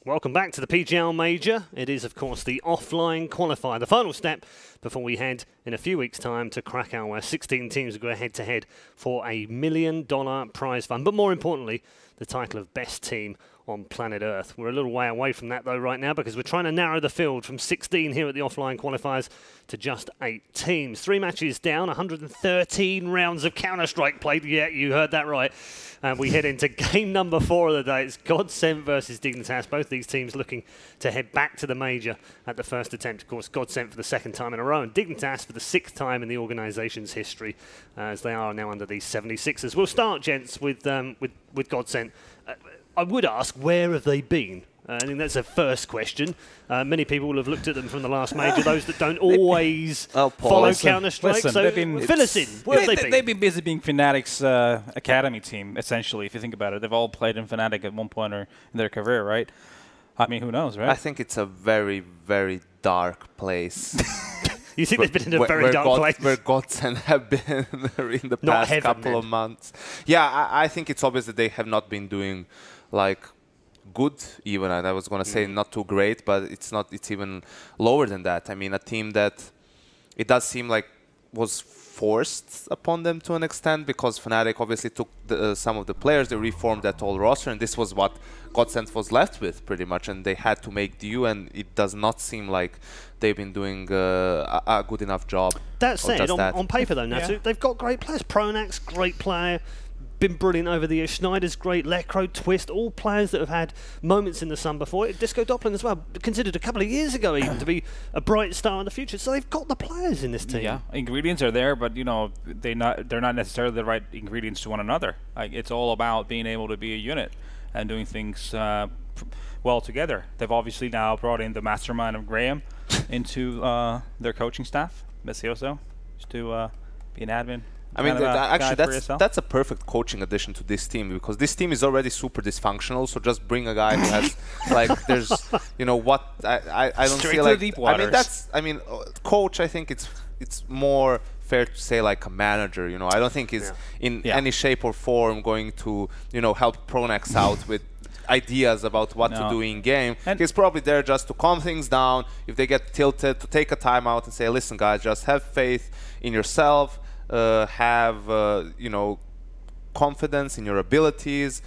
Welcome back to the PGL Major. It is, of course, the offline qualifier, the final step before we head in a few weeks' time to Krakow, where 16 teams will go head-to-head for a $1 million prize fund. But more importantly, the title of best team on planet Earth. We're a little way away from that, though, right now, because we're trying to narrow the field from 16 here at the offline qualifiers to just 8 teams. 3 matches down, 113 rounds of Counter-Strike played. Yeah, you heard that right. And we head into game number 4 of the day. It's Godsent versus Dignitas. Both these teams looking to head back to the major at the first attempt. Of course, Godsent for the 2nd time in a row, and Dignitas for the 6th time in the organisation's history, as they are now under these 76ers. We'll start, gents, with Godsent. I would ask, where have they been? I think that's a first question. Many people will have looked at them from the last major, those that don't always follow Counter-Strike. So fill us in. Where have they been? They've been busy being Fnatic's academy team, essentially, if you think about it. They've all played in Fnatic at one point or in their career, right? I mean, who knows, right? I think it's a very, very dark place. You think they've been in a very dark place? Where Godsent have been in the past couple of months. Yeah, I think it's obvious that they have not been doing, like, good even. And I was going to say not too great, but it's not. It's even lower than that. I mean, a team that it does seem like was forced upon them to an extent, because Fnatic obviously took some of the players, they reformed that whole roster, and this was what Godsent was left with pretty much, and they had to make do, and it does not seem like they've been doing a good enough job. That said, on paper though, Natsu, they've got great players. Pronax, great player. Been brilliant over the years. Schneider's great, Lekro, Twist, all players that have had moments in the sun before. Disco Doppler as well, considered a couple of years ago even to be a bright star in the future. So they've got the players in this team. Yeah, ingredients are there, but you know they're not necessarily the right ingredients to one another. Like, it's all about being able to be a unit and doing things well together. They've obviously now brought in the mastermind of Graham into their coaching staff, Messioso, to be an admin. I mean, actually, that's a perfect coaching addition to this team, because this team is already super dysfunctional. So just bring a guy who has, like, there's, you know, what I don't feel like. Deep waters. Coach. I think it's more fair to say like a manager. You know, I don't think he's in any shape or form going to, you know, help Pronax out with ideas about what to do in game. And he's probably there just to calm things down. If they get tilted, to take a timeout and say, listen, guys, just have faith in yourself. Have you know, confidence in your abilities,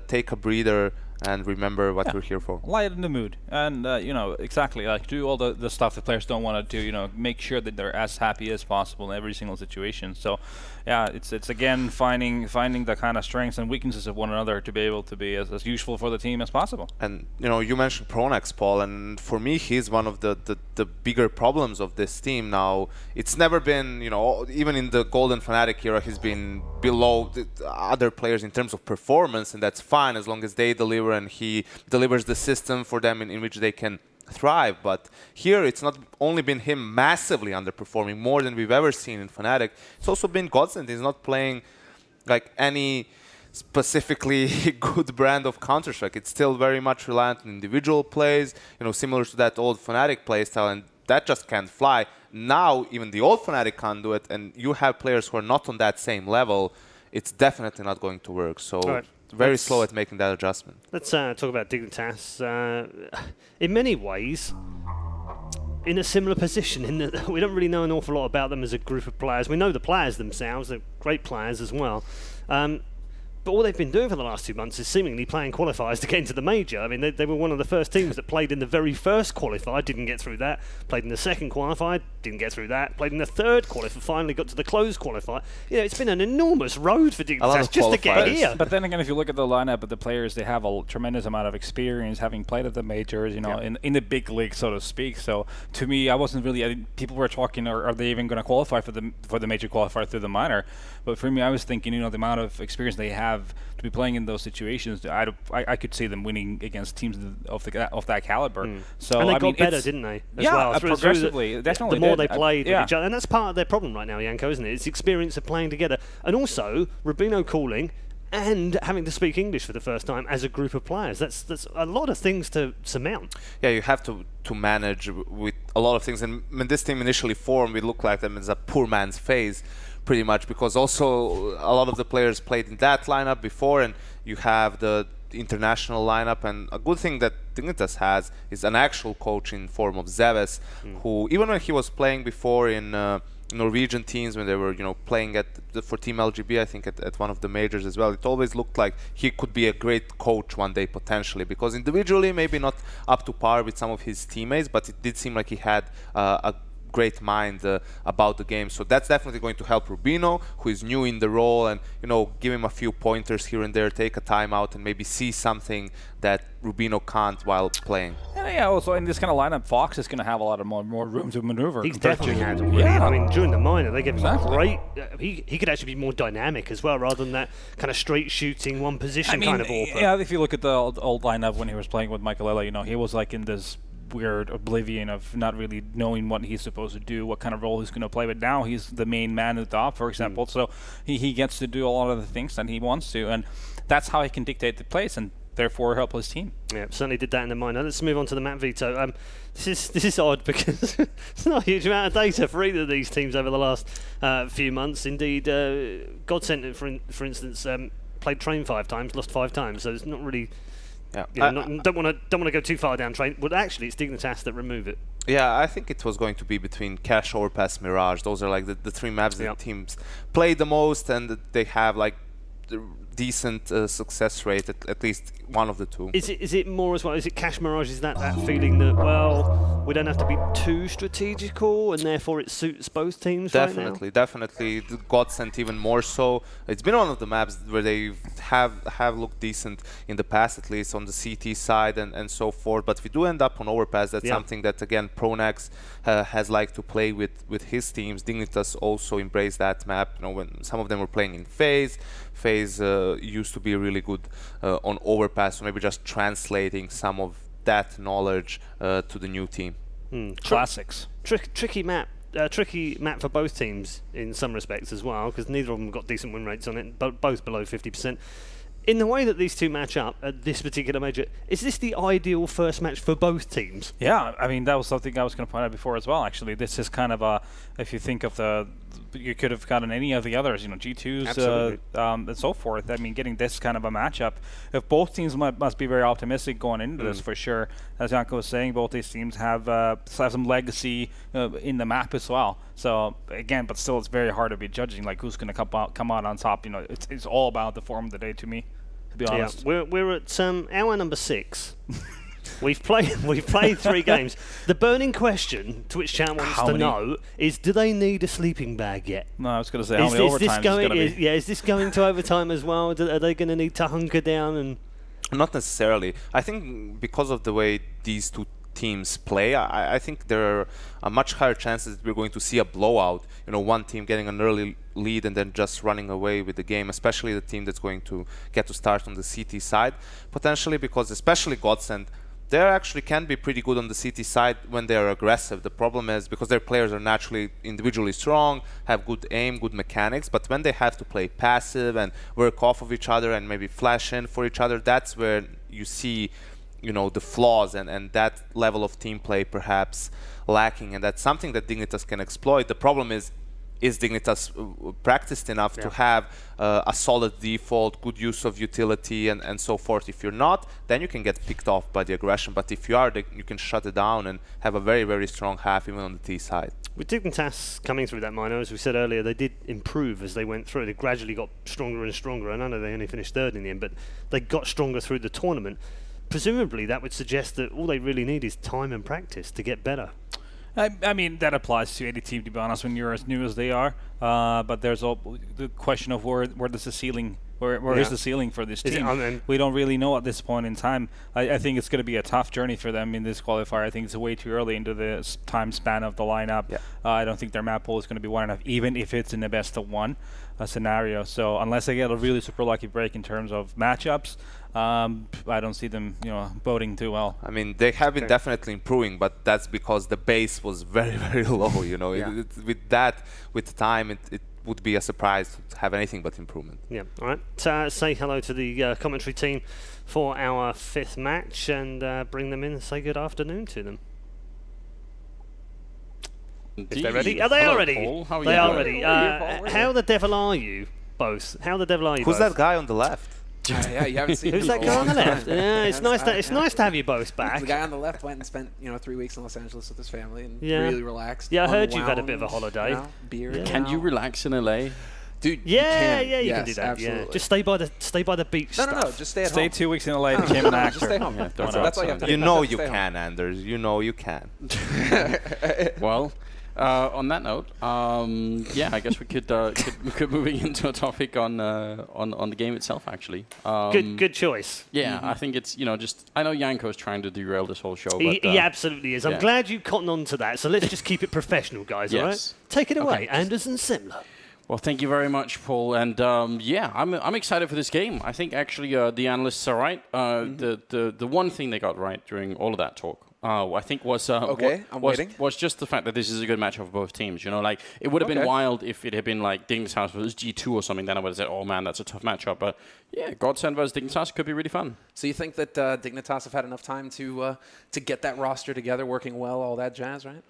take a breather, and remember what we're here for. Lighten the mood, and you know, exactly, like, do all the stuff the players don't want to do. You know, make sure that they're as happy as possible in every single situation. So yeah, it's again finding the kind of strengths and weaknesses of one another to be able to be as useful for the team as possible. And you know, you mentioned Pronax, Paul, and for me, he's one of the bigger problems of this team now. It's never been, you know, even in the Golden Fnatic era, he's been below the other players in terms of performance, and that's fine as long as they deliver and he delivers the system for them in which they can thrive. But here it's not only been him massively underperforming, more than we've ever seen in Fnatic. It's also been Godsent. He's not playing like any specifically good brand of Counter-Strike. It's still very much reliant on individual plays, you know, similar to that old Fnatic playstyle, and that just can't fly. Now even the old Fnatic can't do it, and you have players who are not on that same level. It's definitely not going to work. So very slow at making that adjustment. Let's talk about Dignitas. In many ways, in a similar position, in that we don't really know an awful lot about them as a group of players. We know the players themselves; they're great players as well. But all they've been doing for the last 2 months is seemingly playing qualifiers to get into the major. I mean, they were one of the first teams that played in the very first qualifier, didn't get through that. Played in the second qualifier, didn't get through that. Played in the third qualifier, finally got to the closed qualifier. You know, it's been an enormous road for Dignitas just to get here. But then again, if you look at the lineup of the players, they have a tremendous amount of experience, having played at the majors, you know, in the big league, so to speak. So to me, I wasn't really. People were talking, are they even going to qualify for the major qualifier through the minor? But for me, I was thinking, you know, the amount of experience they have to be playing in those situations, I could see them winning against teams of that caliber. So and they got better, didn't they? Progressively, definitely. The more they played with each other, and that's part of their problem right now, Janko, isn't it? It's the experience of playing together, and also Rubino calling and having to speak English for the first time as a group of players. That's a lot of things to surmount. Yeah, you have to manage with a lot of things. And when this team initially formed, we looked like them as a poor man's phase, pretty much, because also a lot of the players played in that lineup before, and you have the international lineup. And a good thing that Dignitas has is an actual coach in form of Zeves, who, even when he was playing before in Norwegian teams, when they were playing for Team LGB, I think at one of the majors as well, it always looked like he could be a great coach one day potentially, because individually maybe not up to par with some of his teammates, but it did seem like he had a great mind about the game. So that's definitely going to help Rubino, who is new in the role, and give him a few pointers here and there, take a timeout, and maybe see something that Rubino can't while playing. Yeah, also in this kind of lineup, Fox is going to have a lot of more room to maneuver. He's definitely had already. Yeah. I mean, during the minor, they gave him great. He could actually be more dynamic as well, rather than that kind of straight shooting, one position kind of AWP. Yeah, if you look at the old lineup when he was playing with Michael Ella, he was like in this weird oblivion of not really knowing what he's supposed to do, what kind of role he's going to play. But now he's the main man at the top, for example, so he gets to do a lot of the things that he wants to, and that's how he can dictate the plays and therefore help his team. Yeah, certainly did that in the minor. Let's move on to the map veto. This is odd because it's not a huge amount of data for either of these teams over the last few months. Indeed, Godsent, for instance, played Train 5 times, lost 5 times, so it's not really. Yeah, don't want to go too far down Train. But actually, it's Dignitas that remove it. Yeah, I think it was going to be between Cash, Overpass, Mirage. Those are like the 3 maps that teams play the most, and they have like the decent success rate, at least one of the two. Is it more as well? Is it Cash Mirage? Is that feeling that, well, we don't have to be too strategical, and therefore it suits both teams definitely, right now? Definitely. The Godsent even more so. It's been one of the maps where they have looked decent in the past, at least on the CT side and so forth. But we do end up on Overpass. That's something that, again, Pronax has liked to play with his teams. Dignitas also embraced that map. When some of them were playing in FaZe. FaZe used to be really good on Overpass, so maybe just translating some of that knowledge to the new team. Classics. Tricky map for both teams in some respects as well, because neither of them got decent win rates on it, but both below 50%. In the way that these two match up at this particular major, is this the ideal first match for both teams? Yeah, I mean, that was something I was going to point out before as well, actually. This is kind of a, if you think of you could have gotten any of the others, G2s and so forth. I mean, getting this kind of a matchup, if both teams must be very optimistic going into this for sure. As Janko was saying, both these teams have some legacy in the map as well. So again, but still, it's very hard to be judging like who's going to come out on top. It's all about the form of the day to me, to be honest. Yeah, we're at hour number 6. We've played 3 games. The burning question to which chat wants to know is: do they need a sleeping bag yet? No, I was going to say how many overtimes it's going to be. Is this going to overtime as well? Are they going to need to hunker down? And not necessarily. I think because of the way these two teams play, I think there are a much higher chances that we're going to see a blowout. One team getting an early lead and then just running away with the game, especially the team that's going to get to start on the CT side, potentially, because especially Godsent, they actually can be pretty good on the CT side when they are aggressive. The problem is because their players are naturally individually strong, have good aim, good mechanics, but when they have to play passive and work off of each other and maybe flash in for each other, that's where you see the flaws and that level of team play perhaps lacking, and that's something that Dignitas can exploit. The problem is Dignitas practiced enough to have a solid default, good use of utility and so forth? If you're not, then you can get picked off by the aggression, but if you are, you can shut it down and have a very, very strong half even on the T side. With Dignitas coming through that minor, as we said earlier, they did improve as they went through. They gradually got stronger and stronger, and I know they only finished 3rd in the end, but they got stronger through the tournament. Presumably that would suggest that all they really need is time and practice to get better. I mean, that applies to any team, to be honest, when you're as new as they are. But there's the question of where does the ceiling, where is the ceiling for this team? We don't really know at this point in time. I think it's going to be a tough journey for them in this qualifier. I think it's way too early into the time span of the lineup. Yeah. I don't think their map pool is going to be wide enough, even if it's in the best of 1 scenario. So unless they get a really super lucky break in terms of matchups, I don't see them, voting too well. I mean, they have been definitely improving, but that's because the base was very, very low. With time, it would be a surprise to have anything but improvement. Yeah. All right. Say hello to the commentary team for our 5th match and bring them in and say good afternoon to them. Indeed. Is they ready? Are they already? Paul. How are they you are ready. How the devil are you both? How the devil are you Who's both? that guy on the left? Yeah, you haven't seen Who's that guy on the left? Yeah, it's nice to have you both back. The guy on the left went and spent 3 weeks in Los Angeles with his family and Yeah. really relaxed. Yeah, I heard you've had a bit of a holiday. Beer. Yeah. Can you relax in LA? Dude, Yeah, you can do that. Absolutely. Yeah. Just stay by the beach. No, stuff. just stay at Stay home. 2 weeks in LA, became an actor. Just stay home. Yeah, That's don't all you have to do. You know Just you stay home. can, Anders. You know you can. Well, on that note, yeah, I guess we could moving into a topic on the game itself. Actually, Good choice. Yeah, I think it's just I know Yanko's trying to derail this whole show. But, He absolutely is. I'm yeah. glad you cotton on to that. So let's just keep it professional, guys. All right? Yes. Take it away, Okay. Anderson Simler. Well, thank you very much, Paul. And yeah, I'm excited for this game. I think actually the analysts are right. The one thing they got right during all of that talk, I think was was just the fact that this is a good matchup for both teams. Like it would have been wild if it had been like Dignitas versus G2 or something. Then I would have said, oh man, that's a tough matchup. But yeah, Godsent versus Dignitas could be really fun. So you think that Dignitas have had enough time to get that roster together, working well, all that jazz, right?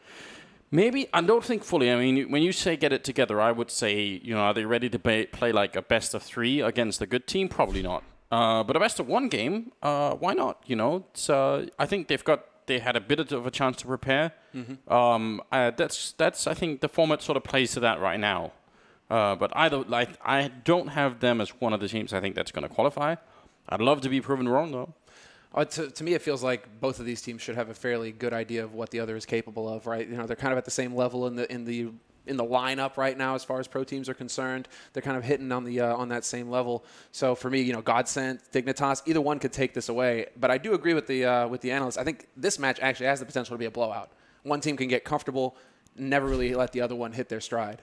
Maybe. I don't think fully. I mean, when you say get it together, I would say, are they ready to play like a best of 3 against a good team? Probably not. But a best of 1 game, why not? So I think they had a bit of a chance to prepare. That's I think the format sort of plays to that right now. But I don't have them as one of the teams I think that's going to qualify. I'd love to be proven wrong though. To me, it feels like both of these teams should have a fairly good idea of what the other is capable of, right? They're kind of at the same level in the lineup right now as far as pro teams are concerned. They're kind of hitting on the on that same level. So for me, Godsent, Dignitas, either one could take this away. But I do agree with the analysts. I think this match actually has the potential to be a blowout. One team can get comfortable, never really let the other one hit their stride.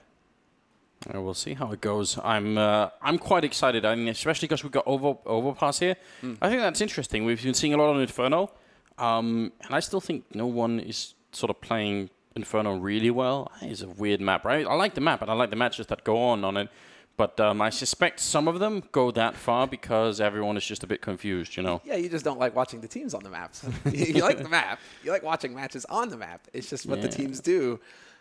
We'll see how it goes. I'm quite excited. I mean, especially because we got overpass here. I think that's interesting. We've been seeing a lot on Inferno, and I still think no one is sort of playing Inferno really well. It's a weird map, right? I like the map, and I like the matches that go on it. But I suspect some of them go that far because everyone is just a bit confused, Yeah, you just don't like watching the teams on the maps. You like the map. You like watching matches on the map. It's just what the teams do.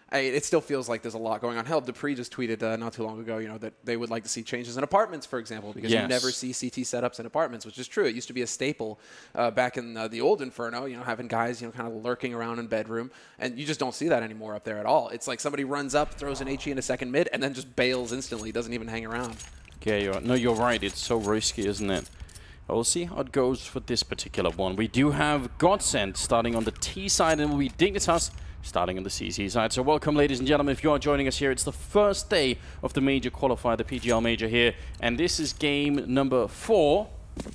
It still feels like there's a lot going on. Hell, Dupree just tweeted not too long ago, that they would like to see changes in apartments, for example, because you never see CT setups in apartments, which is true. It used to be a staple back in the old Inferno, having guys, kind of lurking around in bedroom, and you just don't see that anymore up there at all. It's like somebody runs up, throws an HE in a second mid, and then just bails instantly, doesn't even hang around. Yeah, you're right. It's so risky, isn't it? We'll see how it goes for this particular one. We do have Godsent starting on the T side, and will be Dignitas starting on the CC side. So welcome, ladies and gentlemen, if you are joining us here. It's the first day of the major qualifier, the PGL major here, and this is game number 4,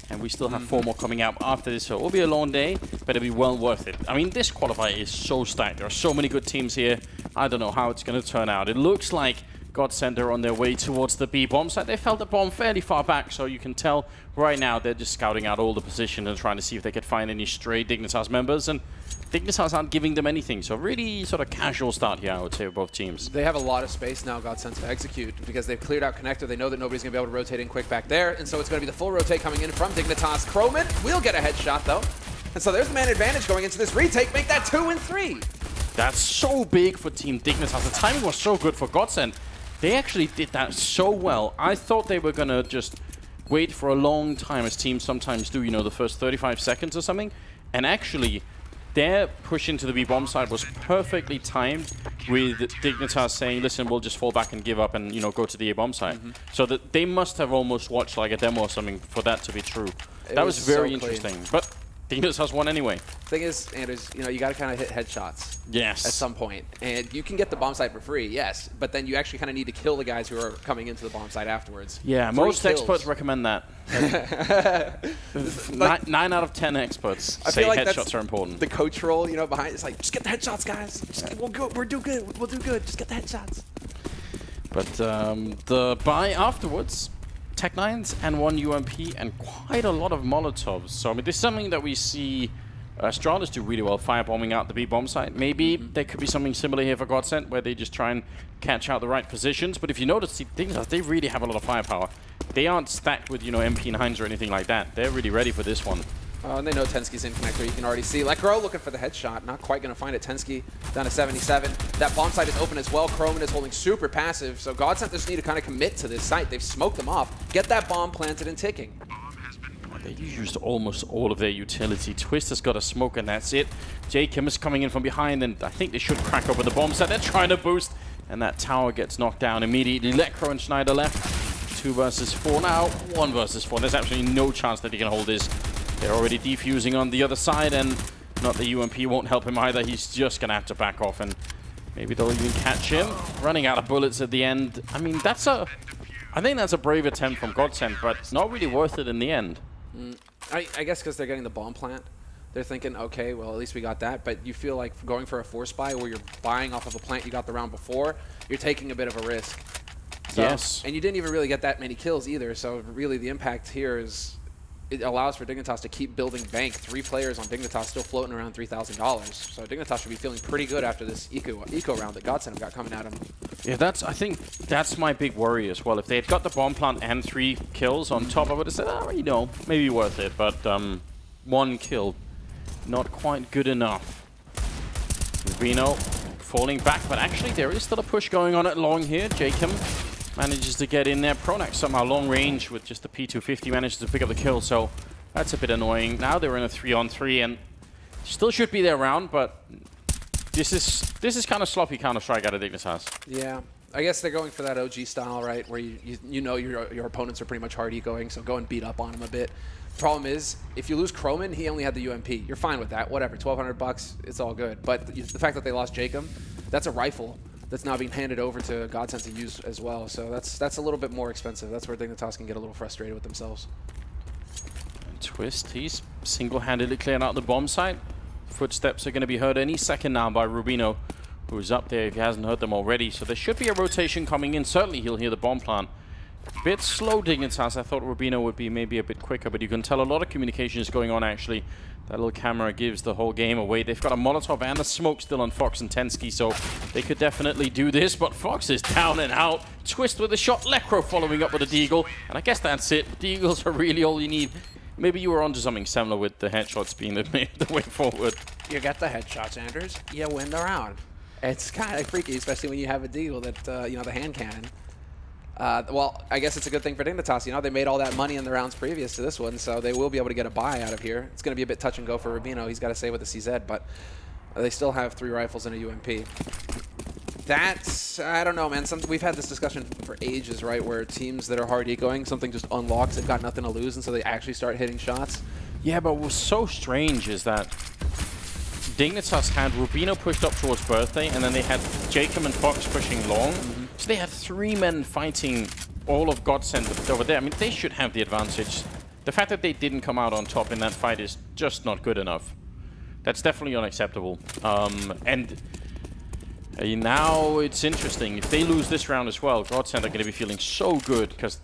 and we still have 4 more coming out after this, so it will be a long day, but it'll be well worth it. I mean, this qualifier is so stacked. There are so many good teams here. I don't know how it's going to turn out. It looks like Godsent are on their way towards the B bomb site. They felt the bomb fairly far back, so you can tell right now they're just scouting out all the positions and trying to see if they could find any stray Dignitas members, and Dignitas aren't giving them anything, so really sort of casual start here, I would say, with both teams. They have a lot of space now, Godsent, to execute, because they've cleared out connector. They know that nobody's going to be able to rotate in quick back there, and so it's going to be the full rotate coming in from Dignitas. Croman will get a headshot, though. And so there's the man advantage going into this retake. Make that 2 and 3. That's so big for Team Dignitas. The timing was so good for Godsent. They actually did that so well. I thought they were going to just wait for a long time, as teams sometimes do, the first 35 seconds or something. And actually, their push into the B-bomb side was perfectly timed with Dignitas saying, listen, we'll just fall back and give up and, go to the A-bomb side. So that they must have almost watched like a demo or something for that to be true. That was very interesting. But Dignitas won anyway. Thing is, Anders, you got to kind of hit headshots. Yes. At some point. And you can get the bomb site for free, yes. But then you actually kind of need to kill the guys who are coming into the bomb site afterwards. Yeah, most experts recommend that. 9 out of 10 experts say like headshots are important. The coach role, behind it's like, just get the headshots, guys. We'll do good. We'll do good. Just get the headshots. But the buy afterwards, Tech9s and 1 UMP and quite a lot of Molotovs. So I mean, this is something that we see Astralis do really well, firebombing out the B-bomb site. Maybe there could be something similar here for Godsent, where they just try and catch out the right positions. But if you notice, they really have a lot of firepower. They aren't stacked with, MP9s or anything like that. They're really ready for this one. And they know Tensky's in connector. You can already see. Lekro looking for the headshot. Not quite going to find it. Tensky down to 77. That bomb site is open as well. Croman is holding super passive. So Godsent just need to kind of commit to this site. They've smoked them off. Get that bomb planted and ticking. They used almost all of their utility. Twist has got a smoke, and that's it. Jacob is coming in from behind, and I think they should crack open the bomb set. They're trying to boost, and that tower gets knocked down immediately. Lekro and Schneider left. 2 versus 4 now. 1 versus 4. There's absolutely no chance that he can hold this. They're already defusing on the other side, and not the UMP won't help him either. He's just going to have to back off, and maybe they'll even catch him. Running out of bullets at the end. I mean, I think that's a brave attempt from Godsent, but not really worth it in the end. I guess because they're getting the bomb plant. They're thinking, okay, well, at least we got that. But you feel like going for a force buy where you're buying off of a plant you got the round before, you're taking a bit of a risk. So, yes. And you didn't even really get that many kills either. So really the impact here is it allows for Dignitas to keep building bank. 3 players on Dignitas still floating around $3,000. So Dignitas should be feeling pretty good after this eco round that Godsent got coming at him. Yeah, I think that's my big worry as well. If they had got the bomb plant and 3 kills on top, I would have said, oh, you know, maybe worth it. But 1 kill, not quite good enough. Rubino falling back, but actually there is still a push going on at long here. Jacob manages to get in there. Pronax somehow long range with just the P250 manages to pick up the kill, so that's a bit annoying. Now they're in a 3-on-3 and still should be their round, but this is kind of sloppy Counter-Strike out of Dignitas. Yeah, I guess they're going for that OG style, right, where you know your opponents are pretty much hard ecoing, so go and beat up on them a bit. Problem is, if you lose Croman, he only had the UMP. You're fine with that, whatever, 1,200 bucks, it's all good. But the fact that they lost Jacob, that's a rifle that's now being handed over to Godsent to use as well. So that's a little bit more expensive. That's where Dignitas can get a little frustrated with themselves. And Twist, he's single-handedly clearing out the bomb site. Footsteps are going to be heard any second now by Rubino, who's up there if he hasn't heard them already. So there should be a rotation coming in. Certainly he'll hear the bomb plant. A bit slow, Dignitas. I thought Rubino would be maybe a bit quicker, but you can tell a lot of communication is going on, actually. That little camera gives the whole game away. They've got a Molotov and a smoke still on Fox and Tensky, so they could definitely do this, but Fox is down and out. Twist with a shot, Lekro following up with a Deagle, and I guess that's it. Deagles are really all you need. Maybe you were onto something similar with the headshots being the way forward. You get the headshots, Anders. You win the round. It's kind of freaky, especially when you have a Deagle that, you know, the hand cannon. Well, I guess it's a good thing for Dignitas. You know, they made all that money in the rounds previous to this one, so they will be able to get a buy out of here. It's going to be a bit touch and go for Rubino. He's got to stay with the CZ, but they still have 3 rifles and a UMP. That's, I don't know, man. We've had this discussion for ages, right, where teams that are hard ecoing, something just unlocks, they've got nothing to lose, and so they actually start hitting shots. Yeah, but what's so strange is that Dignitas had Rubino pushed up towards Birthday, and then they had Jacob and Fox pushing long. So they had 3 men fighting all of Godsent over there. I mean, they should have the advantage. The fact that they didn't come out on top in that fight is just not good enough. That's definitely unacceptable. And now it's interesting. If they lose this round as well, Godsent are going to be feeling so good because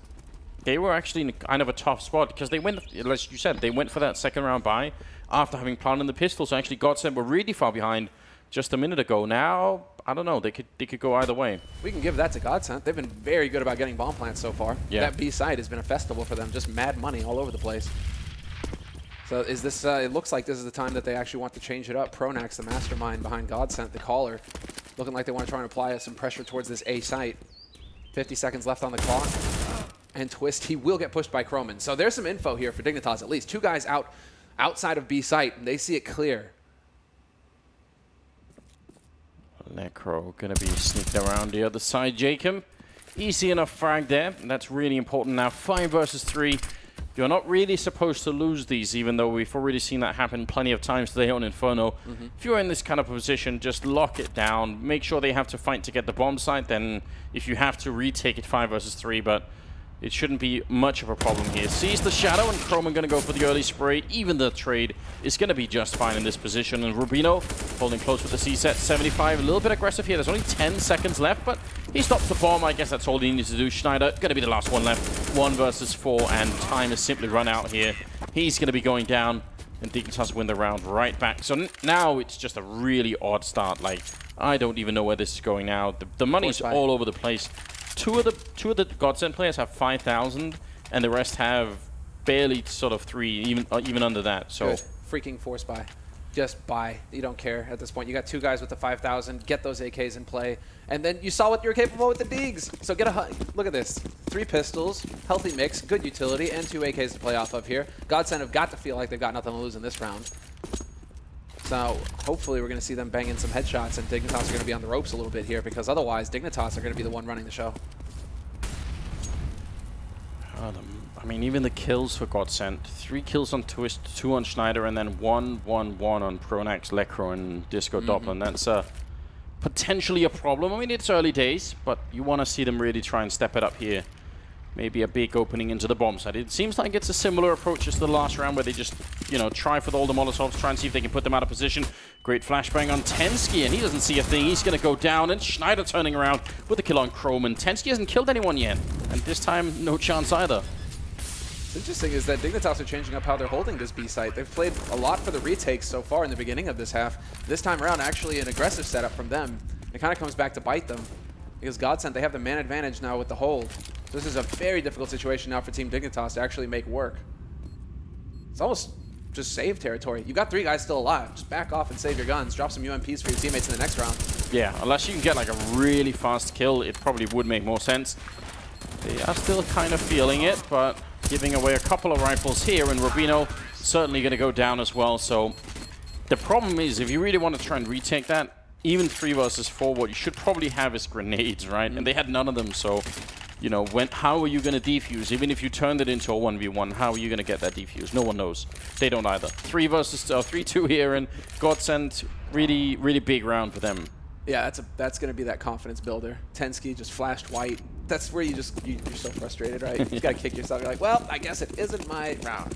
they were actually in kind of a tough spot because they went, as you said, they went for that second round buy after having planted the pistol. So actually Godsent were really far behind just a minute ago. Now, I don't know. They could go either way. We can give that to Godsent. They've been very good about getting bomb plants so far. Yeah. That B side has been a festival for them. Just mad money all over the place. So is this? It looks like this is the time that they actually want to change it up. Pronax, the mastermind behind Godsent, the caller, looking like they want to try and apply some pressure towards this A site. 50 seconds left on the clock. And Twist, he will get pushed by Croman. So there's some info here for Dignitas at least. 2 guys outside of B site, and they see it clear. Necro going to be sneaking around the other side. Jacob, easy enough frag there. And that's really important now. 5 versus 3. You're not really supposed to lose these, even though we've already seen that happen plenty of times today on Inferno. If you're in this kind of position, just lock it down. Make sure they have to fight to get the bomb site. Then if you have to, retake it 5 versus 3. But it shouldn't be much of a problem here. Sees the shadow, and Croman going to go for the early spray. Even the trade is going to be just fine in this position. And Rubino holding close with the C-set, 75. A little bit aggressive here. There's only 10 seconds left, but he stops the bomb. I guess that's all he needs to do. Schneider going to be the last one left. 1 versus 4, and time has simply run out here. He's going to be going down, and Dignitas win the round right back. So now it's just a really odd start. Like, I don't even know where this is going now. The money's all over the place. Two of the Godsent players have 5,000, and the rest have barely sort of 3, even under that. So good. Freaking force buy. just buy. You don't care at this point. You got 2 guys with the 5,000. Get those AKs in play. And then you saw what you're capable with the Digs. So look at this. 3 pistols, healthy mix, good utility, and 2 AKs to play off of here. Godsent have got to feel like they've got nothing to lose in this round. So hopefully we're going to see them bang in some headshots, and Dignitas are going to be on the ropes a little bit here, because otherwise Dignitas are going to be the one running the show. I mean, even the kills for Godsent. 3 kills on Twist, 2 on Schneider, and then 1 on Pronax, Lekro, and Disco Doppler. That's potentially a problem. I mean, it's early days, but you want to see them really try and step it up here. Maybe a big opening into the bomb side. It seems like it's a similar approach as the last round, where they just, you know, try for all the Molotovs, try and see if they can put them out of position. Great flashbang on Tensky, and he doesn't see a thing. He's going to go down, and Schneider turning around with a kill on Chrome, and Tensky hasn't killed anyone yet. And this time, no chance either. What's interesting is that Dignitas are changing up how they're holding this B site. They've played a lot for the retakes so far in the beginning of this half. This time around, actually an aggressive setup from them. It kind of comes back to bite them, because Godsent, they have the man advantage now with the hold. So this is a very difficult situation now for Team Dignitas to actually make work. It's almost just save territory. You got 3 guys still alive. Just back off and save your guns. Drop some UMPs for your teammates in the next round. Yeah, unless you can get like a really fast kill, it probably would make more sense. They are still kind of feeling it, but giving away a couple of rifles here, and Rubino certainly going to go down as well. So the problem is, if you really want to try and retake that, even 3 versus 4, what you should probably have is grenades, right? And they had none of them, so, you know, how are you going to defuse? Even if you turned it into a 1v1, how are you going to get that defuse? No one knows. They don't either. 3-2 here, and Godsent, really, really big round for them. Yeah, that's going to be that confidence builder. Tensky just flashed white. That's where you're so frustrated, right? You got to kick yourself. You're like, well, I guess it isn't my round.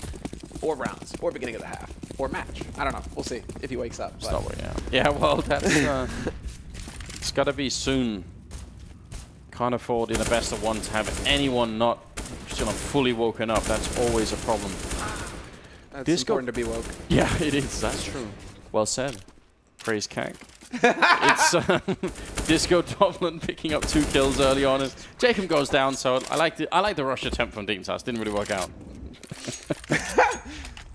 Or rounds, or beginning of the half, or match. I don't know. We'll see if he wakes up. Yeah, well, that's it's got to be soon. Can't afford in a best of 1 to have anyone not fully woken up. That's always a problem. That's important to be woke. Yeah, it is. That's true. Well said. Praise Kang. It's Disco Doppler picking up 2 kills early on, and Jacob goes down. So I like the rush attempt from Dignitas. Didn't really work out.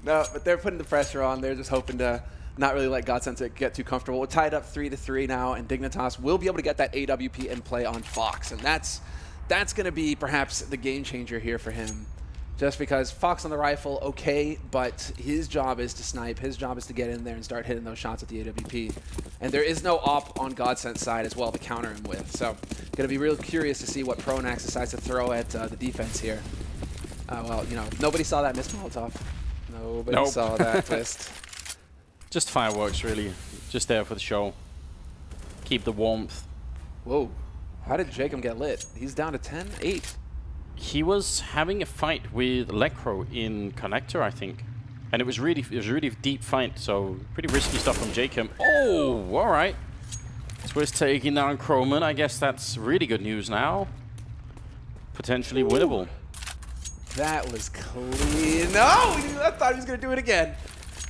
No, but they're putting the pressure on. They're just hoping to not really let Godsent get too comfortable. We're tied up 3-3 now, and Dignitas will be able to get that AWP in play on Fox, and that's going to be perhaps the game changer here for him. Just because Fox on the rifle, okay, but his job is to snipe. His job is to get in there and start hitting those shots at the AWP. And there is no op on Godsent's side as well to counter him with. So going to be real curious to see what Pronax decides to throw at the defense here. Well, you know, nobody saw that miss Molotov. Nobody saw that twist. Just fireworks, really. Just there for the show. Keep the warmth. Whoa. How did Jacob get lit? He's down to 10, 8. He was having a fight with Lekro in Connector, I think. And it was really deep fight, so pretty risky stuff from Jacob. Oh, all right. Twist taking down Croman. I guess that's really good news now. Potentially winnable. That was clean. No! I thought he was going to do it again.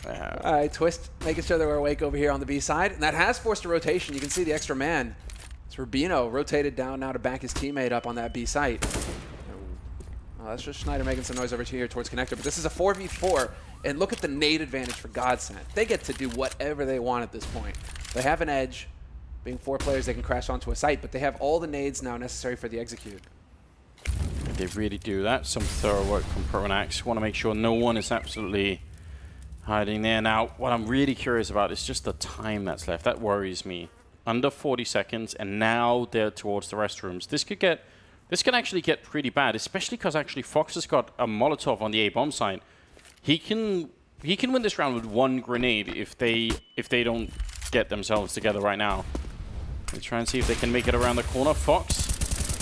All right, Twist making sure they were awake over here on the B side. And that has forced a rotation. You can see the extra man. It's Rubino rotated down now to back his teammate up on that B site. That's just Schneider making some noise over here towards Connector. But this is a 4v4. And look at the nade advantage for Godsent. They get to do whatever they want at this point. They have an edge. Being 4 players, they can crash onto a site. But they have all the nades now necessary for the execute. They really do. That's some thorough work from Pronax. Want to make sure no one is absolutely hiding there. Now, what I'm really curious about is just the time that's left. That worries me. Under 40 seconds, and now they're towards the restrooms. This can actually get pretty bad, especially because actually Fox has got a Molotov on the A-bomb side. He can win this round with 1 grenade if they don't get themselves together right now. They try and see if they can make it around the corner. Fox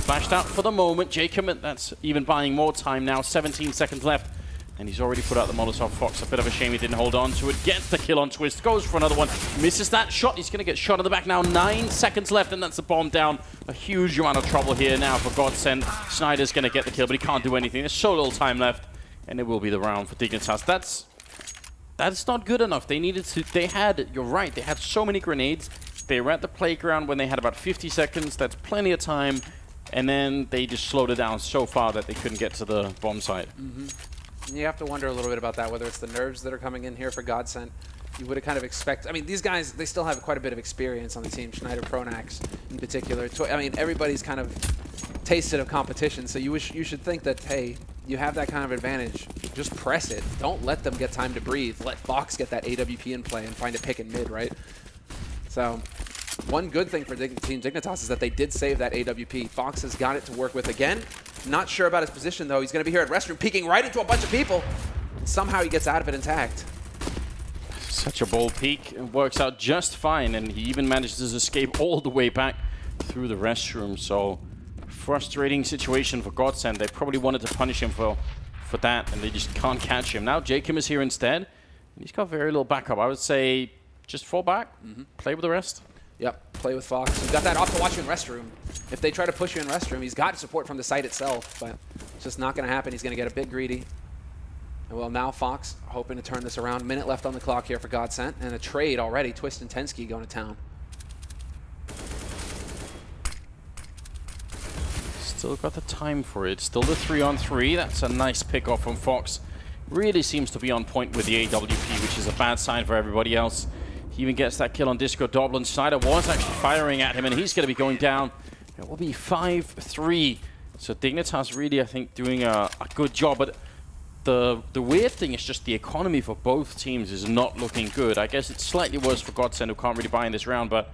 flashed out for the moment. Jacob, that's even buying more time now. 17 seconds left. And he's already put out the Molotov. Fox, a bit of a shame he didn't hold on to it. Gets the kill on Twist. Goes for another one. Misses that shot. He's going to get shot in the back now. 9 seconds left, and that's the bomb down. A huge amount of trouble here now for Godsent. Schneider's going to get the kill, but he can't do anything. There's so little time left. And it will be the round for Dignitas. That's not good enough. They needed to... You're right. They had so many grenades. They were at the playground when they had about 50 seconds. That's plenty of time. And then they just slowed it down so far that they couldn't get to the bomb site. You have to wonder a little bit about that, whether it's the nerves that are coming in here for Godsent. you would have kind of expected. I mean, these guys, they still have quite a bit of experience on the team. Schneider, Pronax in particular. I mean, everybody's kind of tasted of competition, so you should think that, hey, you have that kind of advantage. Just press it. Don't let them get time to breathe. Let Fox get that AWP in play and find a pick and mid, right? So one good thing for Team Dignitas is that they did save that AWP. Fox has got it to work with again. Not sure about his position, though. He's going to be here at Restroom, peeking right into a bunch of people. Somehow he gets out of it intact. Such a bold peek. It works out just fine, and he even manages to escape all the way back through the restroom. So frustrating situation for Godsent. They probably wanted to punish him for that, and they just can't catch him. Now Jacob is here instead, and he's got very little backup. I would say just fall back, play with the rest. Yep, play with Fox. He's got that off to watch you in Restroom. If they try to push you in Restroom, he's got support from the site itself, but it's just not going to happen. He's going to get a bit greedy. And well, now Fox hoping to turn this around. Minute left on the clock here for Godsent, and a trade already. Twist and Tensky going to town. Still got the time for it. Still the 3-on-3. That's a nice pick off from Fox. Really seems to be on point with the AWP, which is a bad sign for everybody else. He even gets that kill on Disco Doblin. Schneider was actually firing at him, and he's going to be going down. It will be 5-3. So Dignitas really, I think, doing a good job. But the weird thing is just the economy for both teams is not looking good. I guess it's slightly worse for Godsent, who can't really buy in this round, but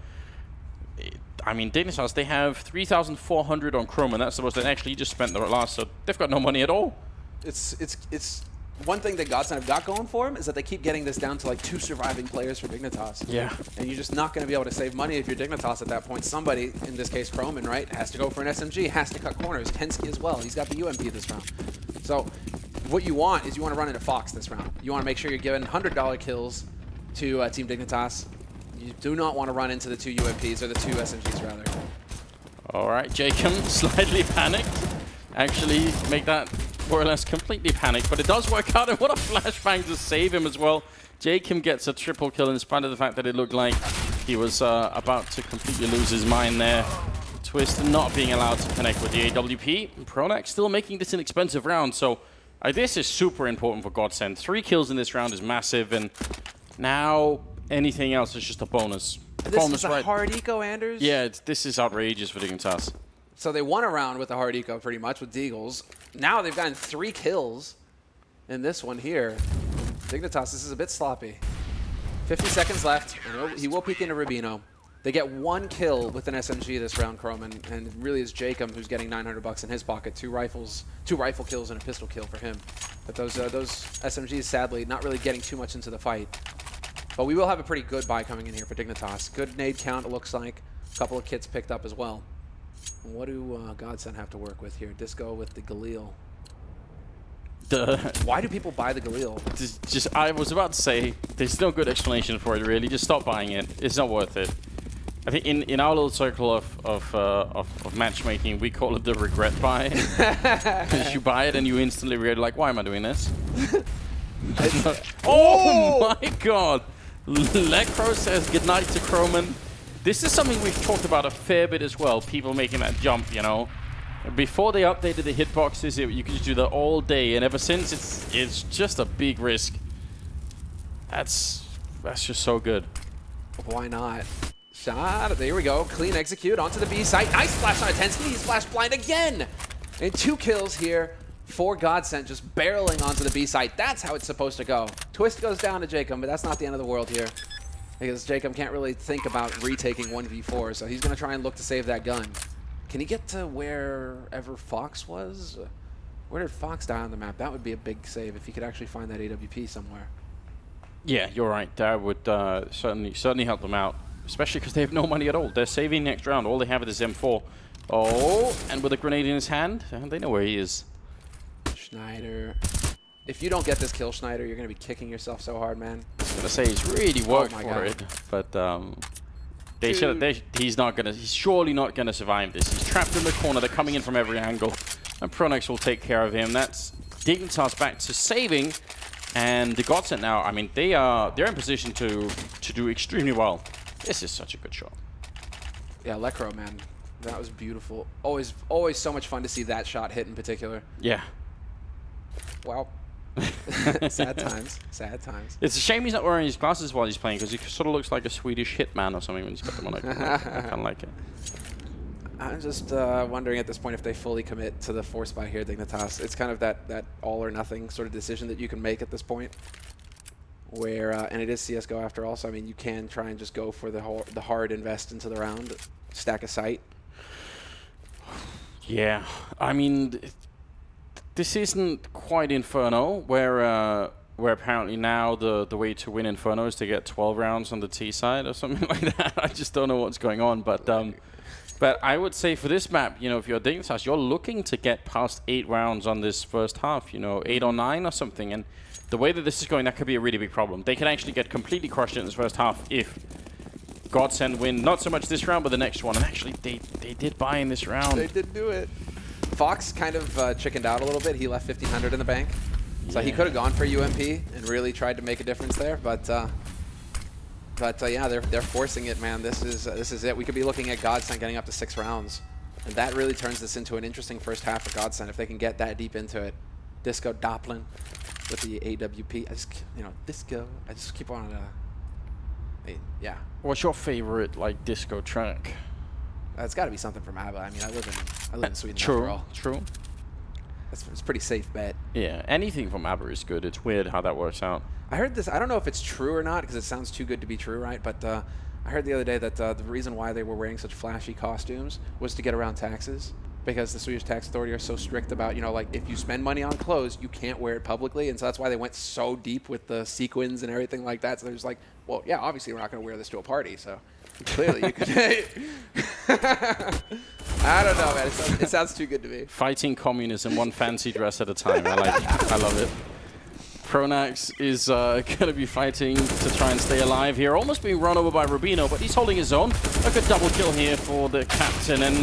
I mean, Dignitas, they have 3,400 on Chrome, and that's the most they actually just spent the last, so they've got no money at all. It's one thing that Godsent have got going for him is that they keep getting this down to like 2 surviving players for Dignitas. Yeah. And you're just not going to be able to save money if you're Dignitas at that point. Somebody, in this case Croman, right, has to go for an SMG, has to cut corners. Tensky as well. He's got the UMP this round. So what you want is you want to run into Fox this round. You want to make sure you're giving $100 kills to Team Dignitas. You do not want to run into the 2 UMPs, or the 2 SMGs, rather. All right, Jacob slightly panicked. Actually, make that more or less completely panicked, but it does work out, and what a flashbang to save him as well. Jacob gets a triple kill in spite of the fact that it looked like he was about to completely lose his mind there. Twist not being allowed to connect with the AWP. Pronax still making this an expensive round, so this is super important for Godsent. 3 kills in this round is massive, and now anything else is just a bonus. This is a hard eco, Anders? Yeah, this is outrageous for Dignitas. So they won a round with the hard eco pretty much with Deagles. Now they've gotten 3 kills in this one here. Dignitas, this is a bit sloppy. 50 seconds left, and he will peek into Rubino. They get 1 kill with an SMG this round, Croman, and it really is Jacob who's getting $900 in his pocket. 2 rifle kills and a pistol kill for him. But those SMGs, sadly, not really getting too much into the fight. But we will have a pretty good buy coming in here for Dignitas. Good nade count, it looks like. A couple of kits picked up as well. What do Godsent have to work with here? Disco with the Galil. Why do people buy the Galil? I was about to say, there's no good explanation for it, really. Just stop buying it. It's not worth it. I think in our little circle of matchmaking, we call it the regret buy. Because you buy it and you instantly regret, like, why am I doing this? Oh my god! Lecro says goodnight to Croman. This is something we've talked about a fair bit as well, people making that jump, you know. Before they updated the hitboxes, you could just do that all day, and ever since, it's just a big risk. That's just so good. Why not? Shot, there we go. Clean execute onto the B site. Nice flash on Tensky. He's flash blind again. And 2 kills here for Godsent, just barreling onto the B site. That's how it's supposed to go. Twist goes down to Jacob, but that's not the end of the world here. Because Jacob can't really think about retaking 1v4, so he's going to try and look to save that gun. Can he get to wherever Fox was? Where did Fox die on the map? That would be a big save if he could actually find that AWP somewhere. Yeah, you're right. That would certainly help them out, especially because they have no money at all. They're saving next round. All they have is M4. Oh, and with a grenade in his hand, they know where he is. Schneider. If you don't get this kill, Schneider, you're going to be kicking yourself so hard, man. I was going to say, he's really worked for it, but he's surely not going to survive this. He's trapped in the corner. They're coming in from every angle, and Pronax will take care of him. That's Dignitas back to saving, and the Godsent now, I mean, they're in position to do extremely well. This is such a good shot. Yeah, Lecro, man. That was beautiful. Always so much fun to see that shot hit in particular. Yeah. Wow. Sad times. Sad times. It's a shame he's not wearing his glasses while he's playing, because he sort of looks like a Swedish hitman or something when he's got them on. I kind of like it. I'm just wondering at this point if they fully commit to the force buy here, Dignitas. It's kind of that all or nothing sort of decision that you can make at this point. Where and it is CS:GO after all, so I mean you can try and just go for the hard invest into the round, stack a site. Yeah, I mean, this isn't quite Inferno, where apparently now the way to win Inferno is to get 12 rounds on the T side or something like that. I just don't know what's going on, but I would say for this map, you know, if you're Dignitas, you're looking to get past 8 rounds on this first half, you know, 8 or 9 or something, and the way that this is going, that could be a really big problem. They can actually get completely crushed in this first half if Godsent win, not so much this round, but the next one. And actually, they did buy in this round. They did do it. Fox kind of chickened out a little bit. He left 1,500 in the bank. So he could have gone for UMP and really tried to make a difference there. But yeah, they're forcing it, man. This is it. We could be looking at Godsent getting up to 6 rounds. And that really turns this into an interesting first half for Godsent if they can get that deep into it. Disco Doppelin with the AWP. Disco. I just keep on. Yeah. What's your favorite disco track? It's got to be something from ABBA. I mean, I live in Sweden. True. After all. True. It's a pretty safe bet. Yeah. Anything from ABBA is good. It's weird how that works out. I heard this. I don't know if it's true or not because it sounds too good to be true, right? But I heard the other day that the reason why they were wearing such flashy costumes was to get around taxes. Because the Swedish tax authority are so strict about, if you spend money on clothes, you can't wear it publicly. And so that's why they went so deep with the sequins and everything like that. So they're just like, well, yeah, obviously we're not going to wear this to a party. So clearly you could. I don't know, man. It sounds too good to me. Fighting communism one fancy dress at a time. I love it. Pronax is going to be fighting to try and stay alive here. Almost being run over by Rubino, but he's holding his own. A good double kill here for the captain, and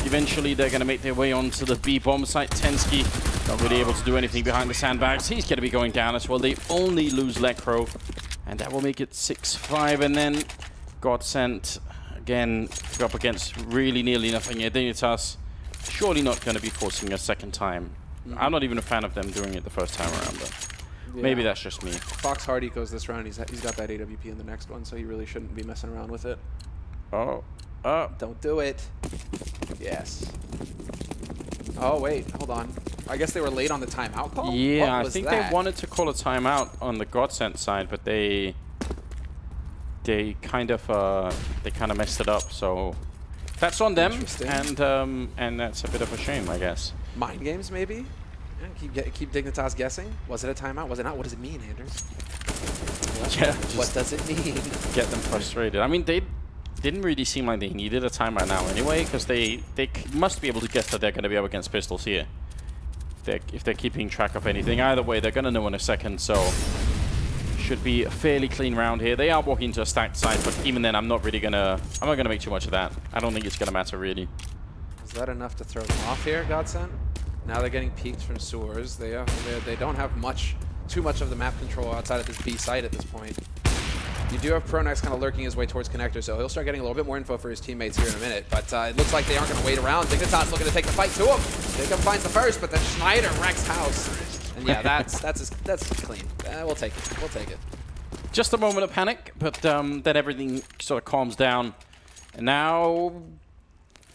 eventually they're going to make their way onto the B-bomb site. Tensky not really able to do anything behind the sandbags. He's going to be going down as well. They only lose Lekro, and that will make it 6-5. And then Godsent, again, up against really nearly nothing here. Dignitas surely not going to be forcing a second time. I'm not even a fan of them doing it the first time around, but maybe that's just me. Fox hard ecos this round. He's got that AWP in the next one, so he really shouldn't be messing around with it. Oh. Don't do it. Yes. Oh, wait. Hold on. I guess they were late on the timeout call? Yeah, I think they wanted to call a timeout on the Godsent side, but they kind of messed it up. So that's on them, and that's a bit of a shame, I guess. Mind games, maybe? Keep Dignitas guessing. Was it a timeout? Was it not? What does it mean, Anders? What does it mean? Get them frustrated. I mean, they didn't really seem like they needed a timeout now anyway, because they must be able to guess that they're going to be up against pistols here. If they're keeping track of anything. Either way, they're going to know in a second, so should be a fairly clean round here. They are walking to a stacked side, but even then, I'm not going to make too much of that. I don't think it's going to matter, really. Is that enough to throw them off here, Godsent? Now they're getting peeked from sewers. They don't have too much of the map control outside of this B site at this point. You do have Pronax kind of lurking his way towards connector, so he'll start getting a little bit more info for his teammates here in a minute. But it looks like they aren't going to wait around. Dignitas looking to take the fight to him. Jacob finds the first, but then Schneider wrecks house. And yeah, that's clean. We'll take it. We'll take it. Just a moment of panic, but then everything sort of calms down. And now.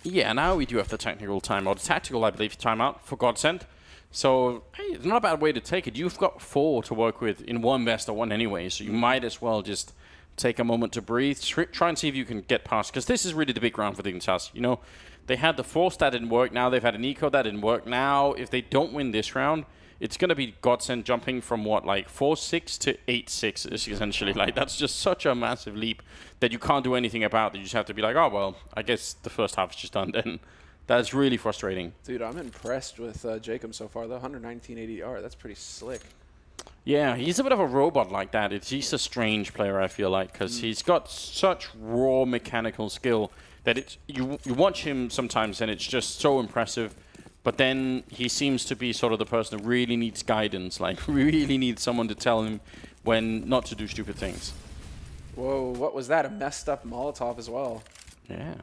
Yeah, now we do have the technical timeout. Tactical, I believe, timeout for Godsent. So, hey, it's not a bad way to take it. You've got 4 to work with in one best of 1 anyway, so you might as well just take a moment to breathe. Try and see if you can get past, because this is really the big round for Dignitas. You know, they had the force that didn't work. Now they've had an eco that didn't work. Now, if they don't win this round, it's going to be Godsent jumping from what, 4-6 to 8-6, essentially. That's just such a massive leap that you can't do anything about. You just have to be like, oh, well, I guess the first half is just done then. That's really frustrating. Dude, I'm impressed with Jacob so far, though. 119 ADR, that's pretty slick. Yeah, he's a bit of a robot like that. He's a strange player, I feel like, because he's got such raw mechanical skill that you watch him sometimes and it's just so impressive. But then he seems to be sort of the person who really needs guidance, really needs someone to tell him when not to do stupid things. Whoa, what was that? A messed up Molotov as well. Yeah.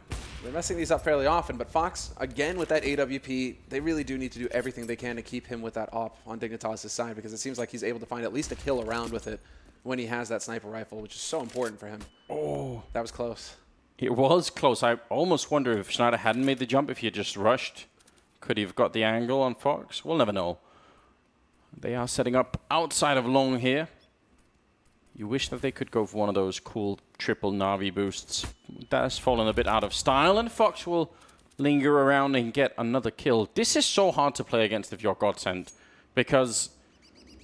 They're messing these up fairly often, but Fox, again with that AWP, they really do need to do everything they can to keep him with that op on Dignitas' side, because it seems like he's able to find at least a kill around with it when he has that sniper rifle, which is so important for him. Oh, that was close. It was close. I almost wonder if Schneider hadn't made the jump, if he had just rushed, could he have got the angle on Fox? We'll never know. They are setting up outside of long here. You wish that they could go for one of those cool triple Na'Vi boosts. That has fallen a bit out of style, and Fox will linger around and get another kill. This is so hard to play against if you're Godsent, because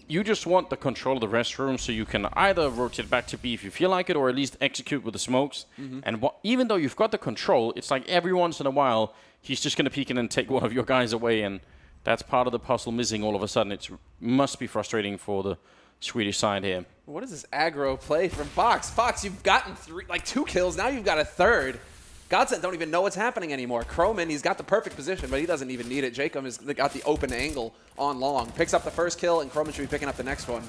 you just want the control of the restroom so you can either rotate back to B if you feel like it, or at least execute with the smokes. And even though you've got the control, it's like every once in a while, he's just going to peek in and take one of your guys away, and that's part of the puzzle missing all of a sudden. It must be frustrating for the Swedish side here. What is this aggro play from Fox? Fox, you've gotten 2 kills. Now you've got a third. Godsent don't even know what's happening anymore. Croman, he's got the perfect position, but he doesn't even need it. Jacob has got the open angle on long. Picks up the first kill, and Croman should be picking up the next one.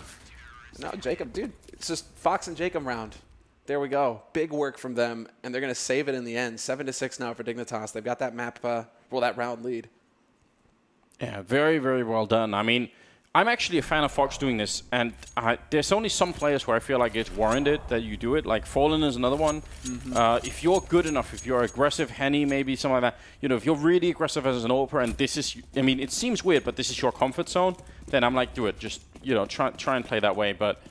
No, Jacob, dude, it's just Fox and Jacob round. There we go. Big work from them, and they're going to save it in the end. 7-6 now for Dignitas. They've got that map, that round lead. Yeah, very, very well done. I mean, I'm actually a fan of Fox doing this, and there's only some players where I feel like it's warranted that you do it. Like Fallen is another one. If you're good enough, if you're aggressive, Henny, maybe something like that, you know, if you're really aggressive as an AWPer, and this is, I mean, it seems weird, but this is your comfort zone, then I'm like, do it. Just, you know, try and play that way, but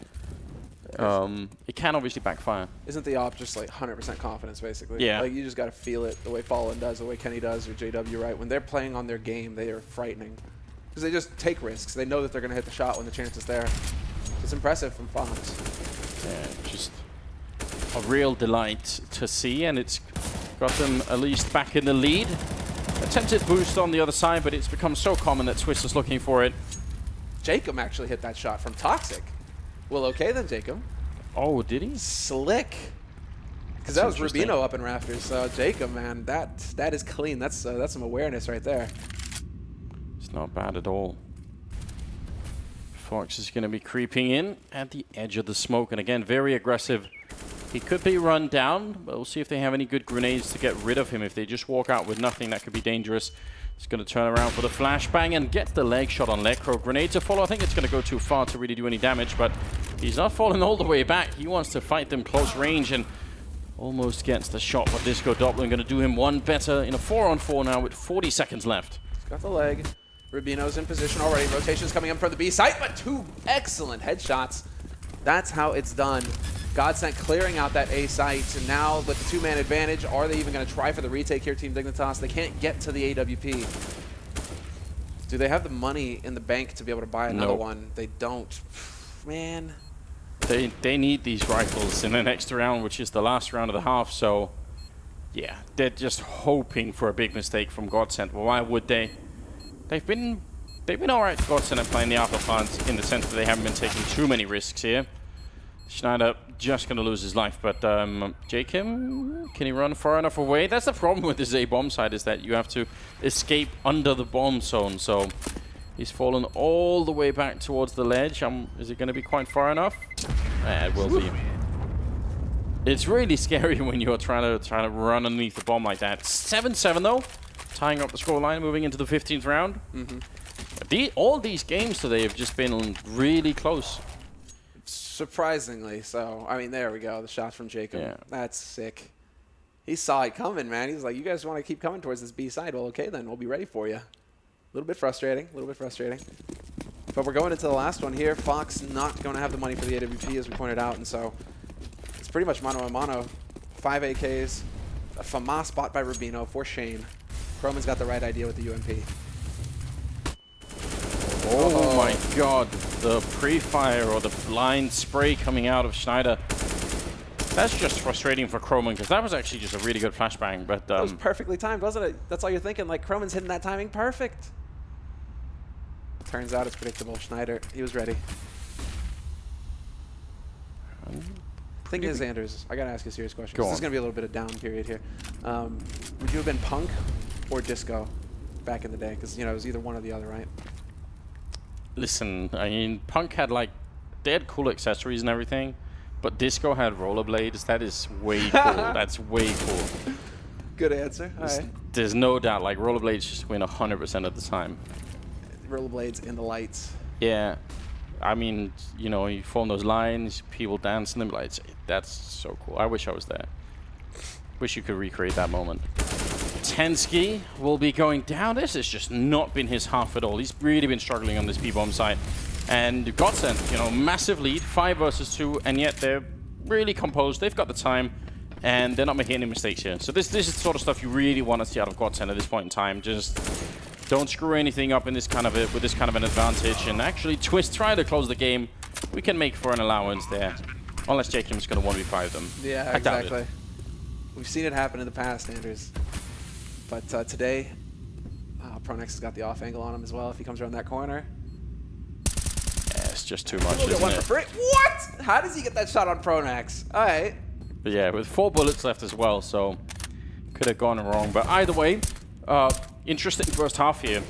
it can obviously backfire. Isn't the op just like 100% confidence, basically? Yeah. Like, you just got to feel it the way Fallen does, the way Kenny does, or JW, right? When they're playing on their game, they are frightening. Because they just take risks. They know that they're going to hit the shot when the chance is there. It's impressive from Fox. Yeah, just a real delight to see, and it's got them at least back in the lead. Attempted boost on the other side, but it's become so common that Swiss is looking for it. Jacob actually hit that shot from Toxic. Well, okay then, Jacob. Oh, did he? Slick. Because that was Rubino up in rafters. So Jacob, man, that is clean. That's some awareness right there. It's not bad at all. Fox is going to be creeping in at the edge of the smoke, and again, very aggressive. He could be run down, but we'll see if they have any good grenades to get rid of him. If they just walk out with nothing, that could be dangerous. He's going to turn around for the flashbang and get the leg shot on Lekro. Grenade to follow. I think it's going to go too far to really do any damage, but he's not falling all the way back. He wants to fight them close range and almost gets the shot, but Disco Doppler going to do him one better in a 4-on-4 now with 40 seconds left. He's got the leg. Rubino's in position already. Rotation's coming up for the B site, but 2 excellent headshots. That's how it's done. Godsent clearing out that A site, and now with the 2-man advantage, are they even going to try for the retake here, Team Dignitas? They can't get to the AWP. Do they have the money in the bank to be able to buy another one? They don't. Man. They need these rifles in the next round, which is the last round of the half, so yeah, they're just hoping for a big mistake from Godsent. Well, why would they? They've been alright, Godsent, at playing the alpha plants in the sense that they haven't been taking too many risks here. Schneider just going to lose his life, but Jakim, can he run far enough away? That's the problem with this A bomb side, is that you have to escape under the bomb zone, so he's fallen all the way back towards the ledge. Is it going to be quite far enough? It will be. It's really scary when you're trying to run underneath the bomb like that. 7-7 though, tying up the scoreline, moving into the 15th round. All these games today have just been really close. Surprisingly so. I mean, there we go. The shot from Jacob. Yeah. That's sick. He saw it coming, man. He's like, you guys want to keep coming towards this B side? Well, okay, then. We'll be ready for you. A little bit frustrating. A little bit frustrating. But we're going into the last one here. Fox not going to have the money for the AWP, as we pointed out. And so it's pretty much mano a mano. 5 AKs. A FAMAS bought by Rubino for shame. Croman's got the right idea with the UMP. Oh my god, the pre-fire or the blind spray coming out of Schneider. That's just frustrating for Croman, because that was actually just a really good flashbang. But that was perfectly timed, wasn't it? That's all you're thinking, like Croman's hitting that timing perfect. Turns out it's predictable. Schneider, he was ready. Thing is, Anders, I gotta ask you a serious question. This is gonna be a little bit of down period here. Would you have been Punk or Disco back in the day? Because, you know, it was either one or the other, right? Listen, I mean, Punk had they had cool accessories and everything, but Disco had rollerblades. That is way cool. That's way cool. Good answer. All right. There's no doubt, like, rollerblades just win 100% of the time. Rollerblades in the lights. Yeah. I mean, you know, you form those lines, people dance in them lights. That's so cool. I wish I was there. Wish you could recreate that moment. Tensky will be going down. This has just not been his half at all. He's really been struggling on this B-bomb side. And Godsent, you know, massive lead, 5 versus 2, and yet they're really composed. They've got the time, and they're not making any mistakes here. So this is the sort of stuff you really want to see out of Godsent at this point in time. Just don't screw anything up in this kind of with this kind of an advantage, and actually try to close the game. We can make for an allowance there, unless Jacob's going to 1v5 them. Yeah, exactly. We've seen it happen in the past, Anders. But today, Pronex has got the off angle on him as well. If he comes around that corner, yeah, it's just too much, isn't it? What? How does he get that shot on Pronex? All right. But yeah, with 4 bullets left as well, so could have gone wrong. But either way, interesting first half here.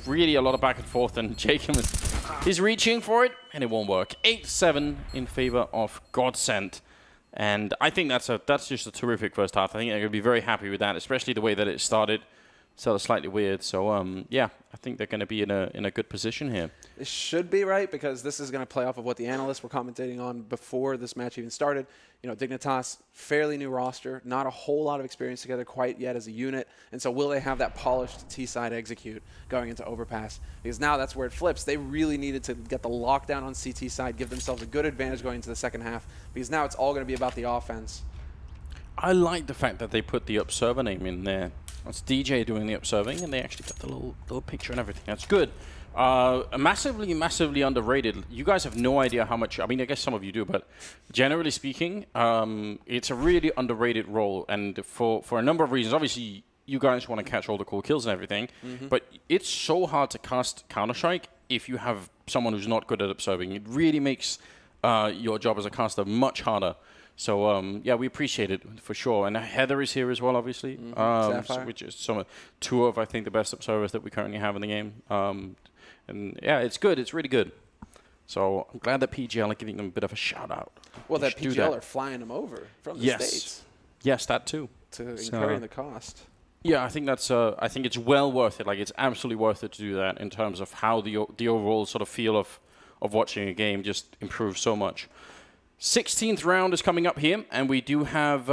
Really a lot of back and forth, and Jacob is reaching for it, and it won't work. 8-7 in favor of Godsent. And I think that's just a terrific first half. I think they're going to be very happy with that, especially the way that it started. Sort of slightly weird. So, yeah, I think they're going to be in a good position here. It should be, right? Because this is going to play off of what the analysts were commentating on before this match even started. You know, Dignitas, fairly new roster, not a whole lot of experience together quite yet as a unit. And so will they have that polished T-side execute going into Overpass? Because now that's where it flips. They really needed to get the lockdown on CT side, give themselves a good advantage going into the second half. Because now it's all going to be about the offense. I like the fact that they put the observer name in there. It's DJ doing the observing, and they actually got the little picture and everything. That's good. Massively, massively underrated. You guys have no idea how much. I mean, I guess some of you do, but generally speaking, it's a really underrated role, and for a number of reasons. Obviously, you guys want to catch all the cool kills and everything, but it's so hard to cast Counter-Strike if you have someone who's not good at observing. It really makes your job as a caster much harder. So, yeah, we appreciate it for sure. And Heather is here as well, obviously, which is two of, I think, the best observers that we currently have in the game. And, yeah, it's good. It's really good. So I'm glad that PGL are giving them a bit of a shout-out. Well, that PGL are flying them over from the States. Yes, that too. To incurring the cost. Yeah, I think that's. I think it's well worth it. Like, it's absolutely worth it to do that in terms of how the overall sort of feel of watching a game just improves so much. 16th round is coming up here, and we do have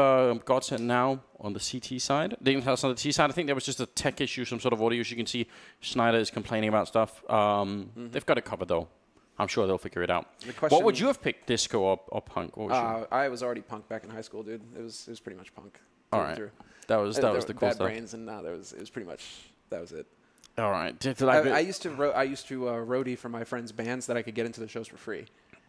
Godsent now on the CT side. Dignitas on the T side. I think there was just a tech issue, some sort of audio. As you can see, Schneider is complaining about stuff. They've got it covered, though. I'm sure they'll figure it out. What would you have picked, disco or punk? I was already punk back in high school, dude. It was pretty much punk. All right, that was the cool bad stuff. Brains, and it was pretty much that was it. All right. I used to roadie for my friends' bands that I could get into the shows for free.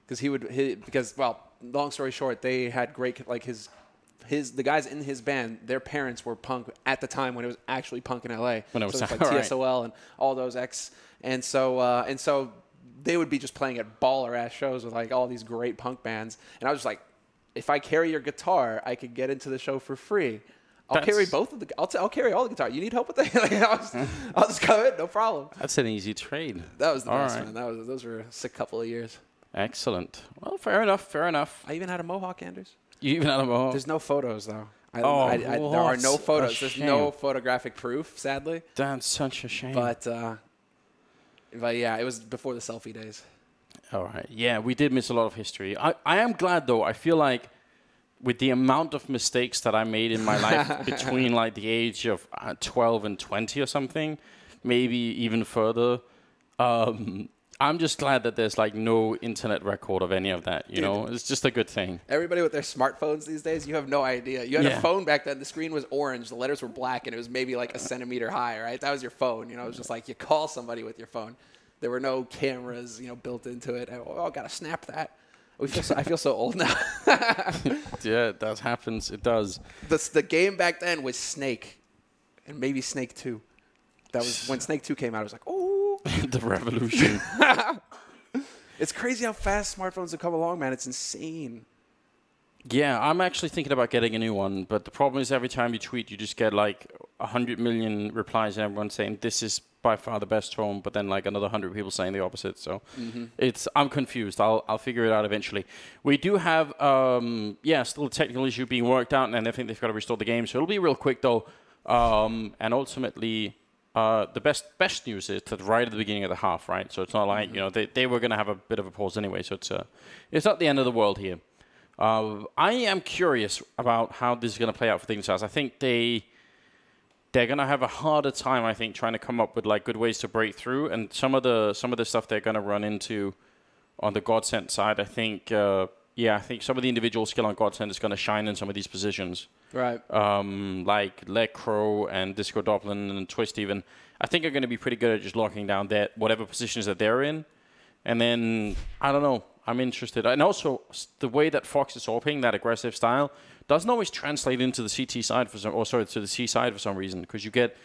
Because well, long story short, they had great, like the guys in his band, their parents were punk at the time when it was actually punk in LA. When it was so it was like TSOL and all those and so they would be just playing at baller ass shows with like all these great punk bands, and I was just like, if I carry your guitar, I could get into the show for free. I'll carry both of the. I'll carry all the guitar. You need help with that? Like, I'll just come in, no problem. That's an easy trade. That was the best, man. Those were a sick couple of years. Excellent. Well, fair enough. Fair enough. I even had a mohawk, Anders. You even had a mohawk? There are no photos, though. There are no photos. There's no photographic proof, sadly. That's such a shame. But yeah, it was before the selfie days. All right. Yeah, we did miss a lot of history. I am glad, though. I feel like with the amount of mistakes that I made in my life between like the age of 12 and 20 or something, maybe even further, I'm just glad that there's like no internet record of any of that, you know? It's just a good thing. Everybody with their smartphones these days, you have no idea. You had a phone back then, the screen was orange, the letters were black, and it was maybe like a centimeter high, right? That was your phone, you know? It was just like you call somebody with your phone. There were no cameras, you know, built into it. Oh, gotta snap that. I feel so old now. Yeah, that happens. It does. The game back then was Snake, and maybe Snake 2. That was when Snake 2 came out. I was like, oh. The revolution. It's crazy how fast smartphones have come along, man. It's insane. Yeah, I'm actually thinking about getting a new one, but the problem is every time you tweet, you just get like 100 million replies and everyone saying, this is by far the best home, but then like another 100 people saying the opposite. So I'm confused. I'll figure it out eventually. We do have still a technical issue being worked out, and I think they've got to restore the game. So it'll be real quick though. And ultimately, the best news is that right at the beginning of the half, right? So it's not like they were going to have a bit of a pause anyway. So it's not the end of the world here. I am curious about how this is going to play out for Dignitas. I think they're going to have a harder time, I think, trying to come up with like good ways to break through. And some of the stuff they're going to run into on the Godsent side, I think, I think some of the individual skill on Godsent is going to shine in some of these positions. Right. Like Lekro and Disco Doppelin and Twist even, I think are going to be pretty good at just locking down whatever positions that they're in. And then, I don't know, I'm interested. And also, the way that Fox is AWPing, that aggressive style, doesn't always translate into the CT side to the C side for some reason, because you get,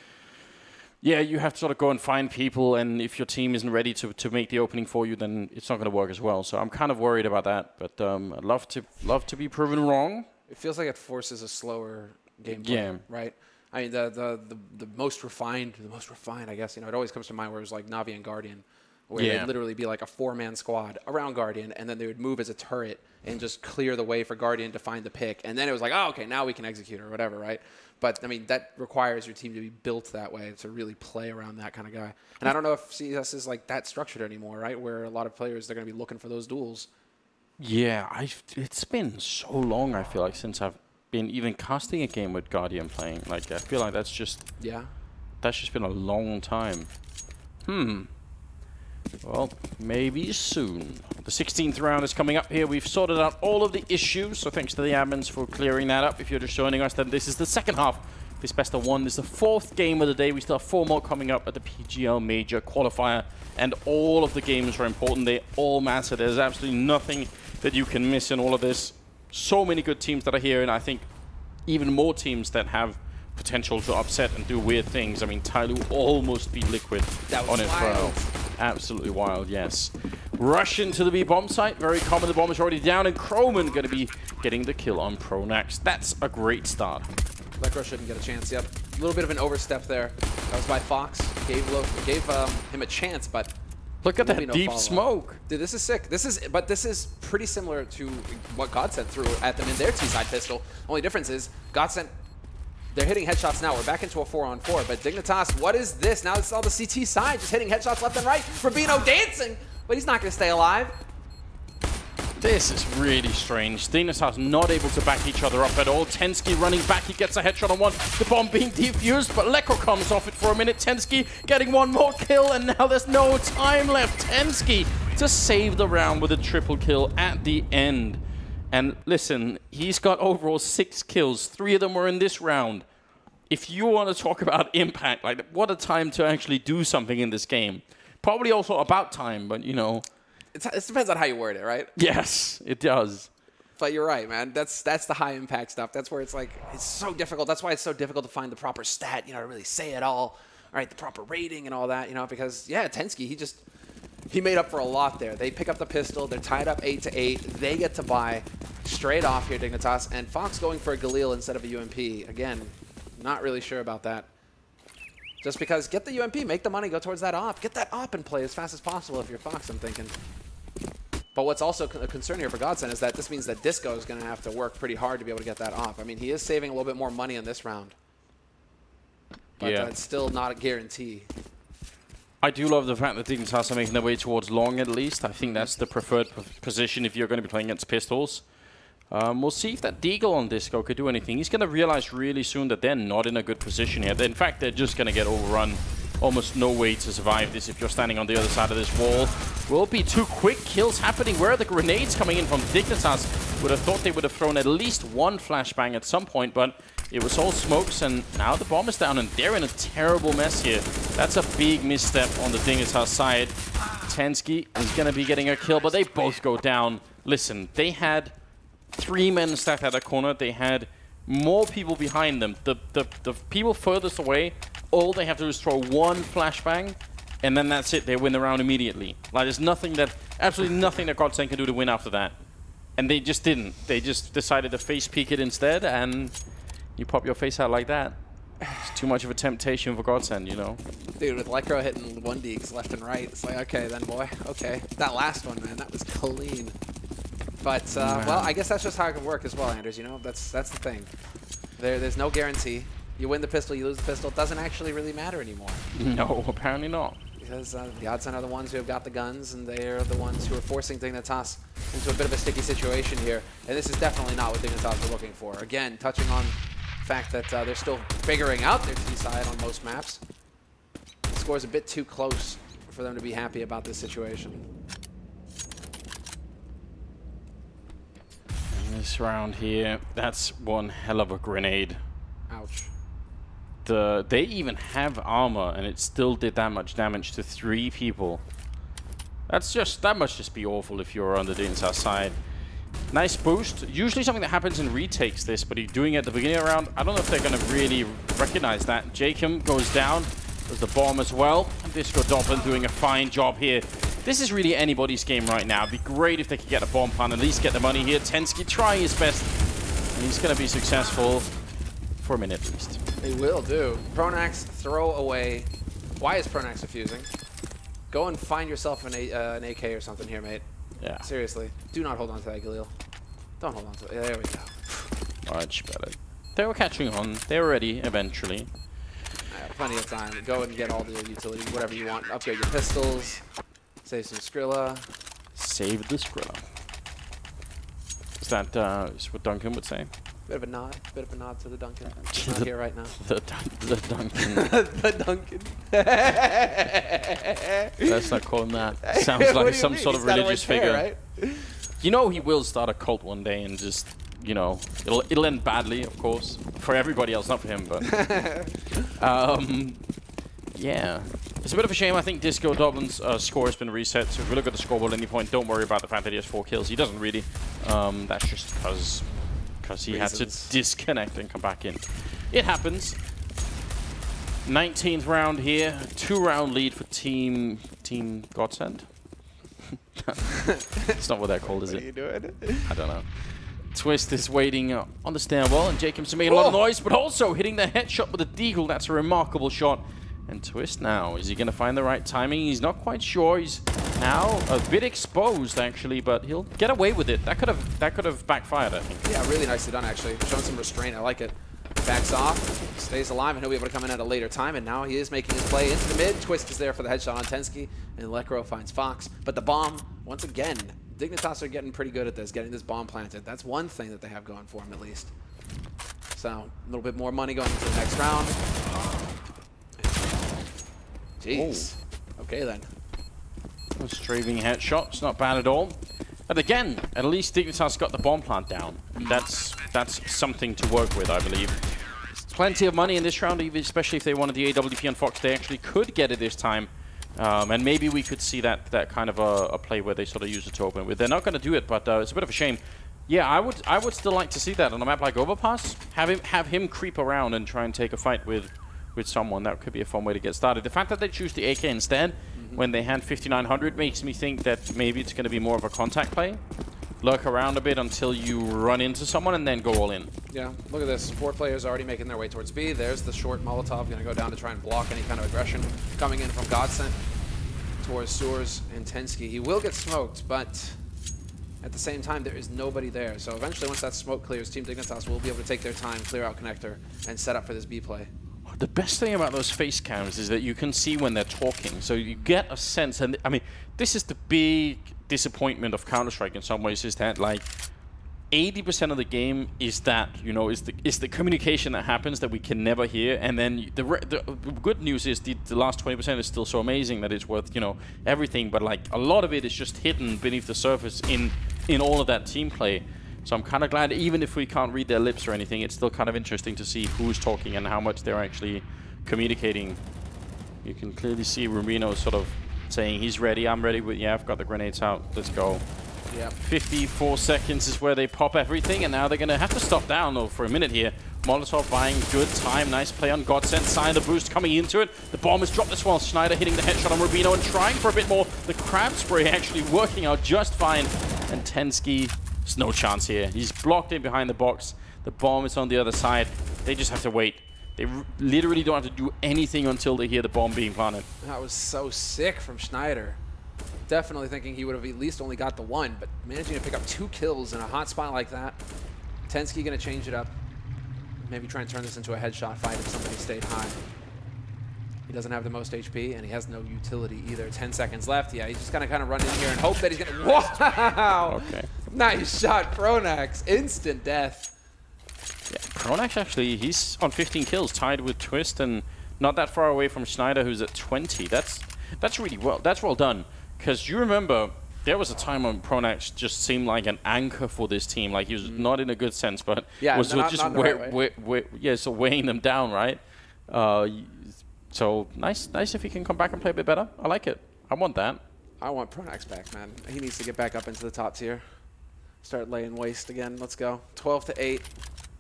you have to sort of go and find people, and if your team isn't ready to make the opening for you, then it's not going to work as well. So I'm kind of worried about that, but I'd love to be proven wrong. It feels like it forces a slower gameplay, right? I mean, the most refined, I guess, it always comes to mind where it was like Navi and Guardian, where they'd literally be like a 4-man squad around Guardian, and then they would move as a turret and just clear the way for Guardian to find the pick. And then it was like, oh, okay, now we can execute or whatever, right? But, I mean, that requires your team to be built that way, to really play around that kind of guy. And I don't know if CS is like that structured anymore, right? Where a lot of players, they're going to be looking for those duels. Yeah, it's been so long, I feel like, since I've been even casting a game with Guardian playing. Like, I feel like that's just been a long time. Well, maybe soon. The 16th round is coming up here. We've sorted out all of the issues, so thanks to the admins for clearing that up. If you're just joining us, then this is the second half. This best of one. This is the 4th game of the day. We still have 4 more coming up at the PGL Major Qualifier, and all of the games are important. They all matter. There's absolutely nothing that you can miss in all of this. So many good teams that are here, and I think even more teams that have potential to upset and do weird things. I mean, Tyloo almost beat Liquid on Inferno. Absolutely wild, yes. Rush into the B bomb site. Very common. The bomb is already down, and Croman going to be getting the kill on Pronax. That's a great start. Lekro shouldn't get a chance. Yep. A little bit of an overstep there. That was by Fox. Gave him a chance, but look at that deep smoke. Dude, this is sick. This is pretty similar to what Godsent threw at them in their T-side pistol. Only difference is Godsent, they're hitting headshots now. We're back into a 4-on-4. But Dignitas, what is this? Now it's all the CT side, just hitting headshots left and right. Rubino dancing, but he's not going to stay alive. This is really strange. Dignitas not able to back each other up at all. Tensky running back. He gets a headshot on one. The bomb being defused, but Lekro comes off it for a minute. Tensky getting one more kill, and now there's no time left. Tensky to save the round with a triple kill at the end. And listen, he's got overall 6 kills. 3 of them were in this round. If you want to talk about impact, like what a time to actually do something in this game. Probably also about time, but you know. It depends on how you word it, right? Yes, it does. But you're right, man. That's the high impact stuff. That's where it's like, it's so difficult. That's why it's so difficult to find the proper stat, to really say it all. Right, the proper rating and all that, because, yeah, Tensky, he made up for a lot there. They pick up the pistol. They're tied up 8-8. They get to buy straight off here, Dignitas. And Fox going for a Galil instead of a UMP. Again, not really sure about that. Just because, get the UMP, make the money, go towards that op. Get that op and play as fast as possible if you're Fox, I'm thinking. But what's also a concern here for Godsent is that this means that Disco is going to have to work pretty hard to be able to get that op. I mean, he is saving a little bit more money in this round. But it's still not a guarantee. I do love the fact that Dignitas are making their way towards long, at least. I think that's the preferred position if you're going to be playing against pistols. We'll see if that Deagle on Disco could do anything. He's going to realize really soon that they're not in a good position here. In fact, they're just going to get overrun. Almost no way to survive this if you're standing on the other side of this wall. Will be 2 quick kills happening. Where are the grenades coming in from Dignitas? Would have thought they would have thrown at least 1 flashbang at some point, but it was all smokes, and now the bomb is down, and they're in a terrible mess here. That's a big misstep on the Dignitas side. Tensky is going to be getting a kill, but they both go down. Listen, they had 3 men stacked at the corner. They had more people behind them. The people furthest away, all they have to do is throw 1 flashbang, and then that's it. They win the round immediately. Like, there's nothing that, absolutely nothing that Godsent can do to win after that. And they just didn't. They just decided to face peek it instead, and you pop your face out like that. It's too much of a temptation for Godsent, you know. Dude, with Electro hitting 1Ds left and right, it's like, okay then, boy. Okay. That last one, man, that was clean. But, well, I guess that's just how it can work as well, Anders, you know? That's the thing. There's no guarantee. You win the pistol, you lose the pistol. It doesn't actually really matter anymore. No, apparently not. Because the Godsent are the ones who have got the guns, and they are the ones who are forcing Dignitas into a bit of a sticky situation here. And this is definitely not what Dignitas were looking for. Again, touching on the fact that they're still figuring out their T-side on most maps. The score's a bit too close for them to be happy about this situation. And this round here, that's one hell of a grenade. Ouch. They even have armor, and it still did that much damage to 3 people. That must just be awful if you're on the Dignitas side. Nice boost. Usually something that happens in retakes this, but he's doing it at the beginning of the round. I don't know if they're going to really recognize that. Jacob goes down. There's the bomb as well. And Disco Doblin doing a fine job here. This is really anybody's game right now. It'd be great if they could get a bomb plant, at least get the money here. Tensky trying his best, and he's going to be successful for a minute at least. They will do. Pronax, throw away. Why is Pronax defusing? Go and find yourself an AK or something here, mate. Yeah. Seriously. Do not hold on to that, Galil. Don't hold on to it. There we go. Much better. They were catching on. They were ready eventually. Plenty of time. Go and get all the utilities, whatever you want. Upgrade your pistols. Save some Skrilla. Save the Skrilla. Is that is what Duncan would say? Bit of a nod to the Duncan. He's not here right now. The Duncan. The Duncan. Let's not call him that. Sounds like some sort of religious figure. Right? You know he will start a cult one day and just, you know, it'll end badly, of course, for everybody else, not for him, but yeah. It's a bit of a shame. I think Disco Doblin's score has been reset, so if we look at the scoreboard at any point, don't worry about the fact that he has 4 kills. He doesn't really. That's just because he had to disconnect and come back in. It happens. 19th round here. 2-round lead for Team Godsent. It's not what they're called, is it? What are you doing? I don't know. Twist is waiting on the stairwell, and Jacobson made a lot of noise, but also hitting the headshot with a deagle. That's a remarkable shot. And Twist now, is he going to find the right timing? He's not quite sure. He's now a bit exposed, actually, but he'll get away with it. That could have backfired, I think. Yeah, really nicely done, actually. Showing some restraint. I like it. Backs off, stays alive, and he'll be able to come in at a later time. And now he is making his play into the mid. Twist is there for the headshot on Tensky, and Lekro finds Fox. But the bomb, once again, Dignitas are getting pretty good at this, getting this bomb planted. That's one thing that they have going for them, at least. So, a little bit more money going into the next round. Jeez. Oh. Okay, then. A strafing headshot. It's not bad at all. But again, at least Dignitas got the bomb plant down. That's something to work with, I believe. Plenty of money in this round, especially if they wanted the AWP on Fox. They actually could get it this time. And maybe we could see that kind of a play where they sort of use it to open with. They're not going to do it, but it's a bit of a shame. Yeah, I would still like to see that on a map like Overpass. Have him creep around and try and take a fight with someone. That could be a fun way to get started. The fact that they choose the AK instead when they hand 5900 makes me think that maybe it's going to be more of a contact play. Lurk around a bit until you run into someone and then go all in. Yeah, look at this. 4 players already making their way towards B. There's the short Molotov going to go down to try and block any kind of aggression coming in from Godsent towards Sours and Tensky. He will get smoked, but at the same time, there is nobody there. So eventually, once that smoke clears, Team Dignitas will be able to take their time, clear out connector, and set up for this B play. The best thing about those face cams is that you can see when they're talking. So you get a sense, and I mean, this is the big disappointment of Counter-Strike in some ways, is that like 80% of the game is that, you know, is the communication that happens that we can never hear, and then the good news is the last 20% is still so amazing that it's worth, you know, everything, but like a lot of it is just hidden beneath the surface in all of that team play. So I'm kind of glad, even if we can't read their lips or anything, it's still kind of interesting to see who's talking and how much they're actually communicating. You can clearly see Rubino sort of saying he's ready, I'm ready, but yeah, I've got the grenades out, let's go. Yeah. 54 seconds is where they pop everything, and now they're going to have to stop down though for a minute here. Molotov buying good time, nice play on Godsent, sign the boost coming into it. The bomb is dropped as well, Schneider hitting the headshot on Rubino and trying for a bit more. The crab spray actually working out just fine, and Tensky, there's no chance here. He's blocked in behind the box. The bomb is on the other side. They just have to wait. They literally don't have to do anything until they hear the bomb being planted. That was so sick from Schneider. Definitely thinking he would have at least only got the one, but managing to pick up 2 kills in a hot spot like that. Tensky going to change it up. Maybe try and turn this into a headshot fight if somebody stayed high. He doesn't have the most HP, and he has no utility either. 10 seconds left. Yeah, he's just going to kind of run in here and hope that he's going to... Wow! Okay. Nice shot, Pronax. Instant death. Yeah, Pronax actually, he's on 15 kills, tied with Twist, and not that far away from Schneider, who's at 20. That's really well. That's well done. Because you remember, there was a time when Pronax just seemed like an anchor for this team. Like he was not in a good sense, but was just weighing them down, right? So nice if he can come back and play a bit better. I like it. I want that. I want Pronax back, man. He needs to get back up into the top tier. Start laying waste again. Let's go. 12-8.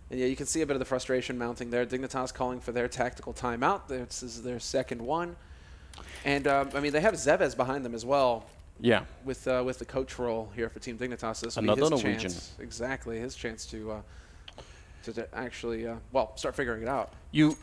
And yeah, you can see a bit of the frustration mounting there. Dignitas calling for their tactical timeout. This is their second one. And, I mean, they have Zevez behind them as well. Yeah. With the coach role here for Team Dignitas. This will Another be his Norwegian. chance. Exactly. His chance to actually, start figuring it out.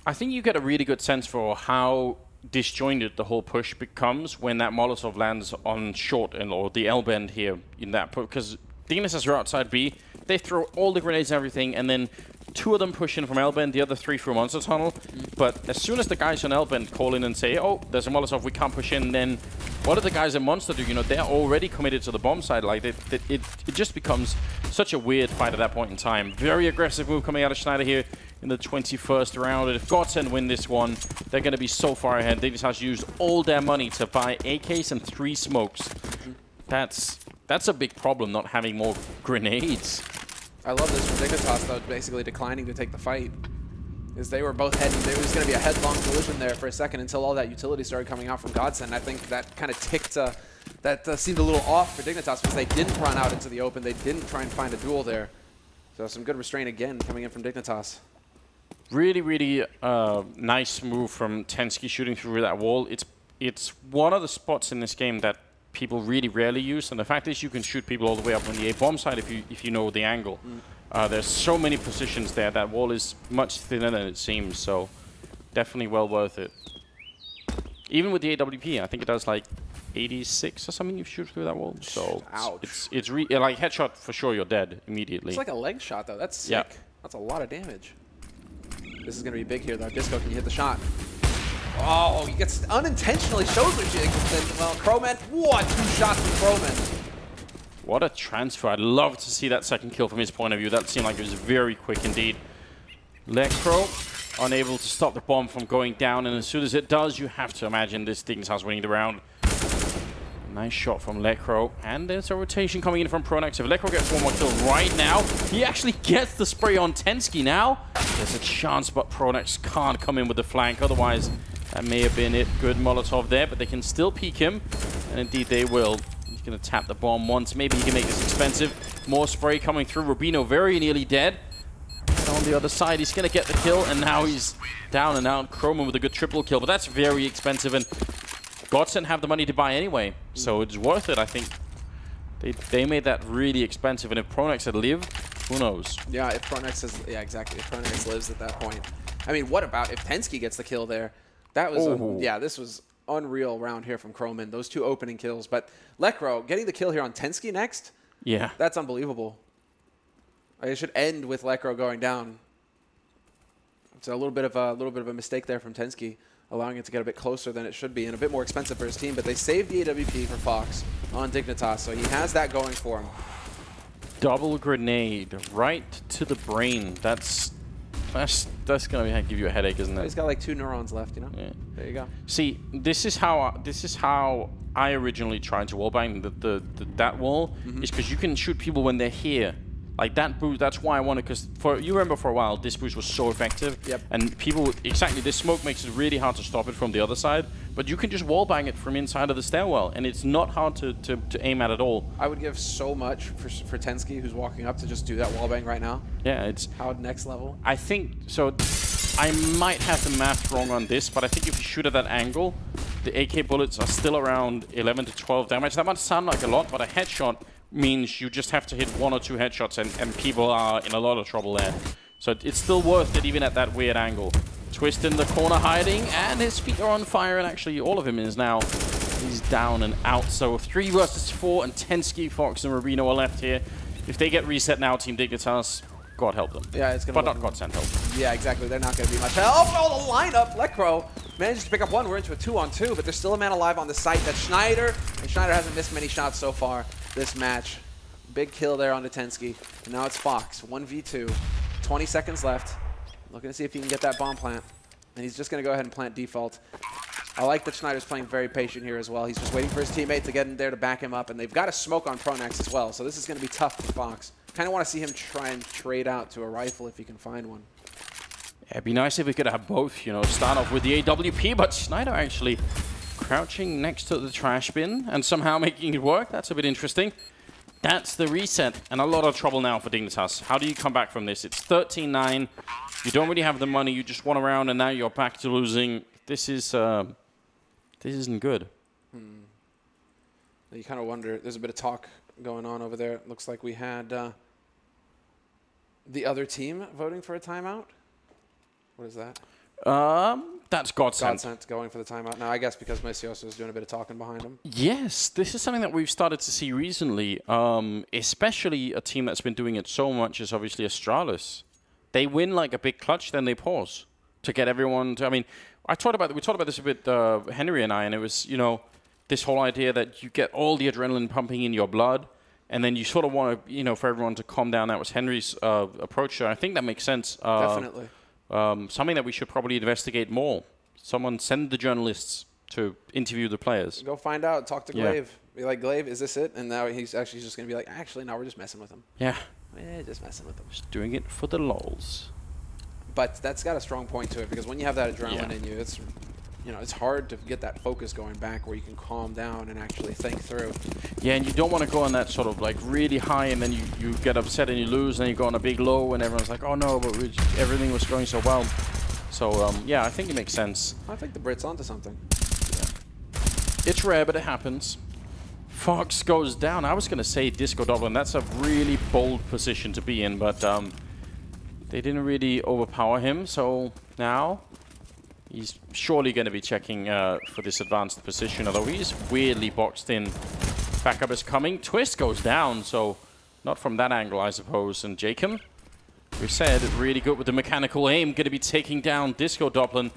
I think you get a really good sense for how disjointed the whole push becomes when that Molotov lands on short or the L-bend here in that push. Because Dignitas are outside B. They throw all the grenades and everything, and then 2 of them push in from L-bend, the other 3 through Monster Tunnel. But as soon as the guys on L-bend call in and say, oh, there's a Molotov, we can't push in, then what do the guys in Monster do? You know, they're already committed to the bomb side. Like, it just becomes such a weird fight at that point in time. Very aggressive move coming out of Schneider here in the 21st round. And if Godsent win this one, they're going to be so far ahead. They just have to use all their money to buy AKs and 3 smokes. That's a big problem, not having more grenades. I love this from Dignitas, though, basically declining to take the fight. Because they were both heading, there was going to be a headlong collision there for a second until all that utility started coming out from Godsent. I think that kind of ticked, that seemed a little off for Dignitas because they didn't run out into the open. They didn't try and find a duel there. So some good restraint again coming in from Dignitas. Really, really nice move from Tensky shooting through that wall. It's one of the spots in this game that people really rarely use, and the fact is you can shoot people all the way up on the A-bomb side if you know the angle. There's so many positions there. That wall is much thinner than it seems, so definitely well worth it. Even with the AWP, I think it does like 86 or something you shoot through that wall. So ouch. It's like headshot for sure, you're dead immediately. It's like a leg shot though. That's sick. Yeah. That's a lot of damage. This is gonna be big here though. Disco, can you hit the shot? Oh, he gets unintentionally shows what she well, Crowman, what 2 shots from Crowman. What a transfer. I'd love to see that second kill from his point of view. That seemed like it was very quick indeed. Lecro unable to stop the bomb from going down, and as soon as it does, you have to imagine this Dignitas winning the round. Nice shot from Lecro, and there's a rotation coming in from Pronax. If Lecro gets 1 more kill right now, he actually gets the spray on Tensky now. There's a chance, but Pronax can't come in with the flank, otherwise that may have been it. Good Molotov there, but they can still peek him, and indeed they will. He's going to tap the bomb once. Maybe he can make this expensive. More spray coming through. Rubino very nearly dead. And on the other side, he's going to get the kill, and now he's down and out. Chroman with a good triple kill, but that's very expensive, and Godsent have the money to buy anyway, so it's worth it, I think. They made that really expensive, and if Pronax had lived, who knows? Yeah, if Pronax is, yeah, exactly. If Pronax lives at that point. I mean, what about if Tensky gets the kill there? That was, yeah, this was unreal round here from Crowman. Those 2 opening kills, but Lecro getting the kill here on Tensky next. Yeah, that's unbelievable. It should end with Lecro going down. It's a little bit of a mistake there from Tensky, allowing it to get a bit closer than it should be and a bit more expensive for his team. But they saved the AWP for Fox on Dignitas, so he has that going for him. Double grenade right to the brain. That's gonna give you a headache, isn't it? He's got like 2 neurons left, you know. Yeah. There you go. See, this is how I originally tried to wallbang that wall, is because you can shoot people when they're here. Like that boost, that's why I wanted, because you remember for a while, this boost was so effective. Yep. And people, exactly, this smoke makes it really hard to stop it from the other side. But you can just wallbang it from inside of the stairwell, and it's not hard to aim at all. I would give so much for Tensky, who's walking up, to just do that wallbang right now. Yeah, it's... How next level? I think, so I might have the math wrong on this, but I think if you shoot at that angle, the AK bullets are still around 11 to 12 damage. That might sound like a lot, but a headshot means you just have to hit 1 or 2 headshots, and people are in a lot of trouble there. So it's still worth it even at that weird angle. Twist in the corner hiding, and his feet are on fire, and actually all of him is now. He's down and out, so 3 versus 4, and Tensky, Fox, and Rubino are left here. If they get reset now, Team Dignitas, God help them. Yeah, it's gonna. But not Godsent help. Yeah, exactly. They're not gonna be much help. Oh, the lineup. Lekro manages to pick up one. We're into a 2-on-2, but there's still a man alive on the site. That's Schneider, and Schneider hasn't missed many shots so far this match. Big kill there on Tensky, and now it's Fox. 1v2. 20 seconds left. Looking to see if he can get that bomb plant, and he's just gonna go ahead and plant default. I like that Schneider's playing very patient here as well. He's just waiting for his teammate to get in there to back him up, and they've got a smoke on Pronax as well, so this is going to be tough for Fox. Kind of want to see him try and trade out to a rifle if he can find one. Yeah, it'd be nice if we could have both, you know, start off with the AWP, but Schneider actually crouching next to the trash bin and somehow making it work. That's a bit interesting. That's the reset, and a lot of trouble now for Dignitas. How do you come back from this? It's 13-9. You don't really have the money. You just won a round, and now you're back to losing. This isn't good. You kind of wonder. There's a bit of talk going on over there. It looks like we had the other team voting for a timeout. What is that? That's Godsent. Godsent going for the timeout. Now, I guess because Macioso is doing a bit of talking behind him. Yes, this is something that we've started to see recently, especially a team that's been doing it so much is obviously Astralis. They win like a big clutch, then they pause to get everyone to, I mean, we talked about this a bit, Henry and I, and it was, you know, this whole idea that you get all the adrenaline pumping in your blood, and then you sort of want to, you know, for everyone to calm down. That was Henry's approach. I think that makes sense. Definitely. Something that we should probably investigate more. Someone send the journalists to interview the players. Go find out. Talk to Glaive. Be like, Glaive, is this it? And now he's actually just going to be like, actually, no, we're just messing with him. Yeah. Yeah, just messing with him. Just doing it for the lols. But that's got a strong point to it, because when you have that adrenaline in you, it's, you know, it's hard to get that focus going back where you can calm down and actually think through. Yeah, and you don't want to go on that sort of like really high, and then you get upset and you lose, and then you go on a big low, and everyone's like, oh no, but everything was going so well. So yeah, I think it makes sense. I think the Brit's onto something. Yeah. It's rare, but it happens. Fox goes down. I was going to say Disco Dublin. That's a really bold position to be in, but they didn't really overpower him, so now he's surely going to be checking for this advanced position, although he's weirdly boxed in. Backup is coming. Twist goes down, so not from that angle, I suppose. And Jacob, we said, really good with the mechanical aim, going to be taking down Disco Dublin.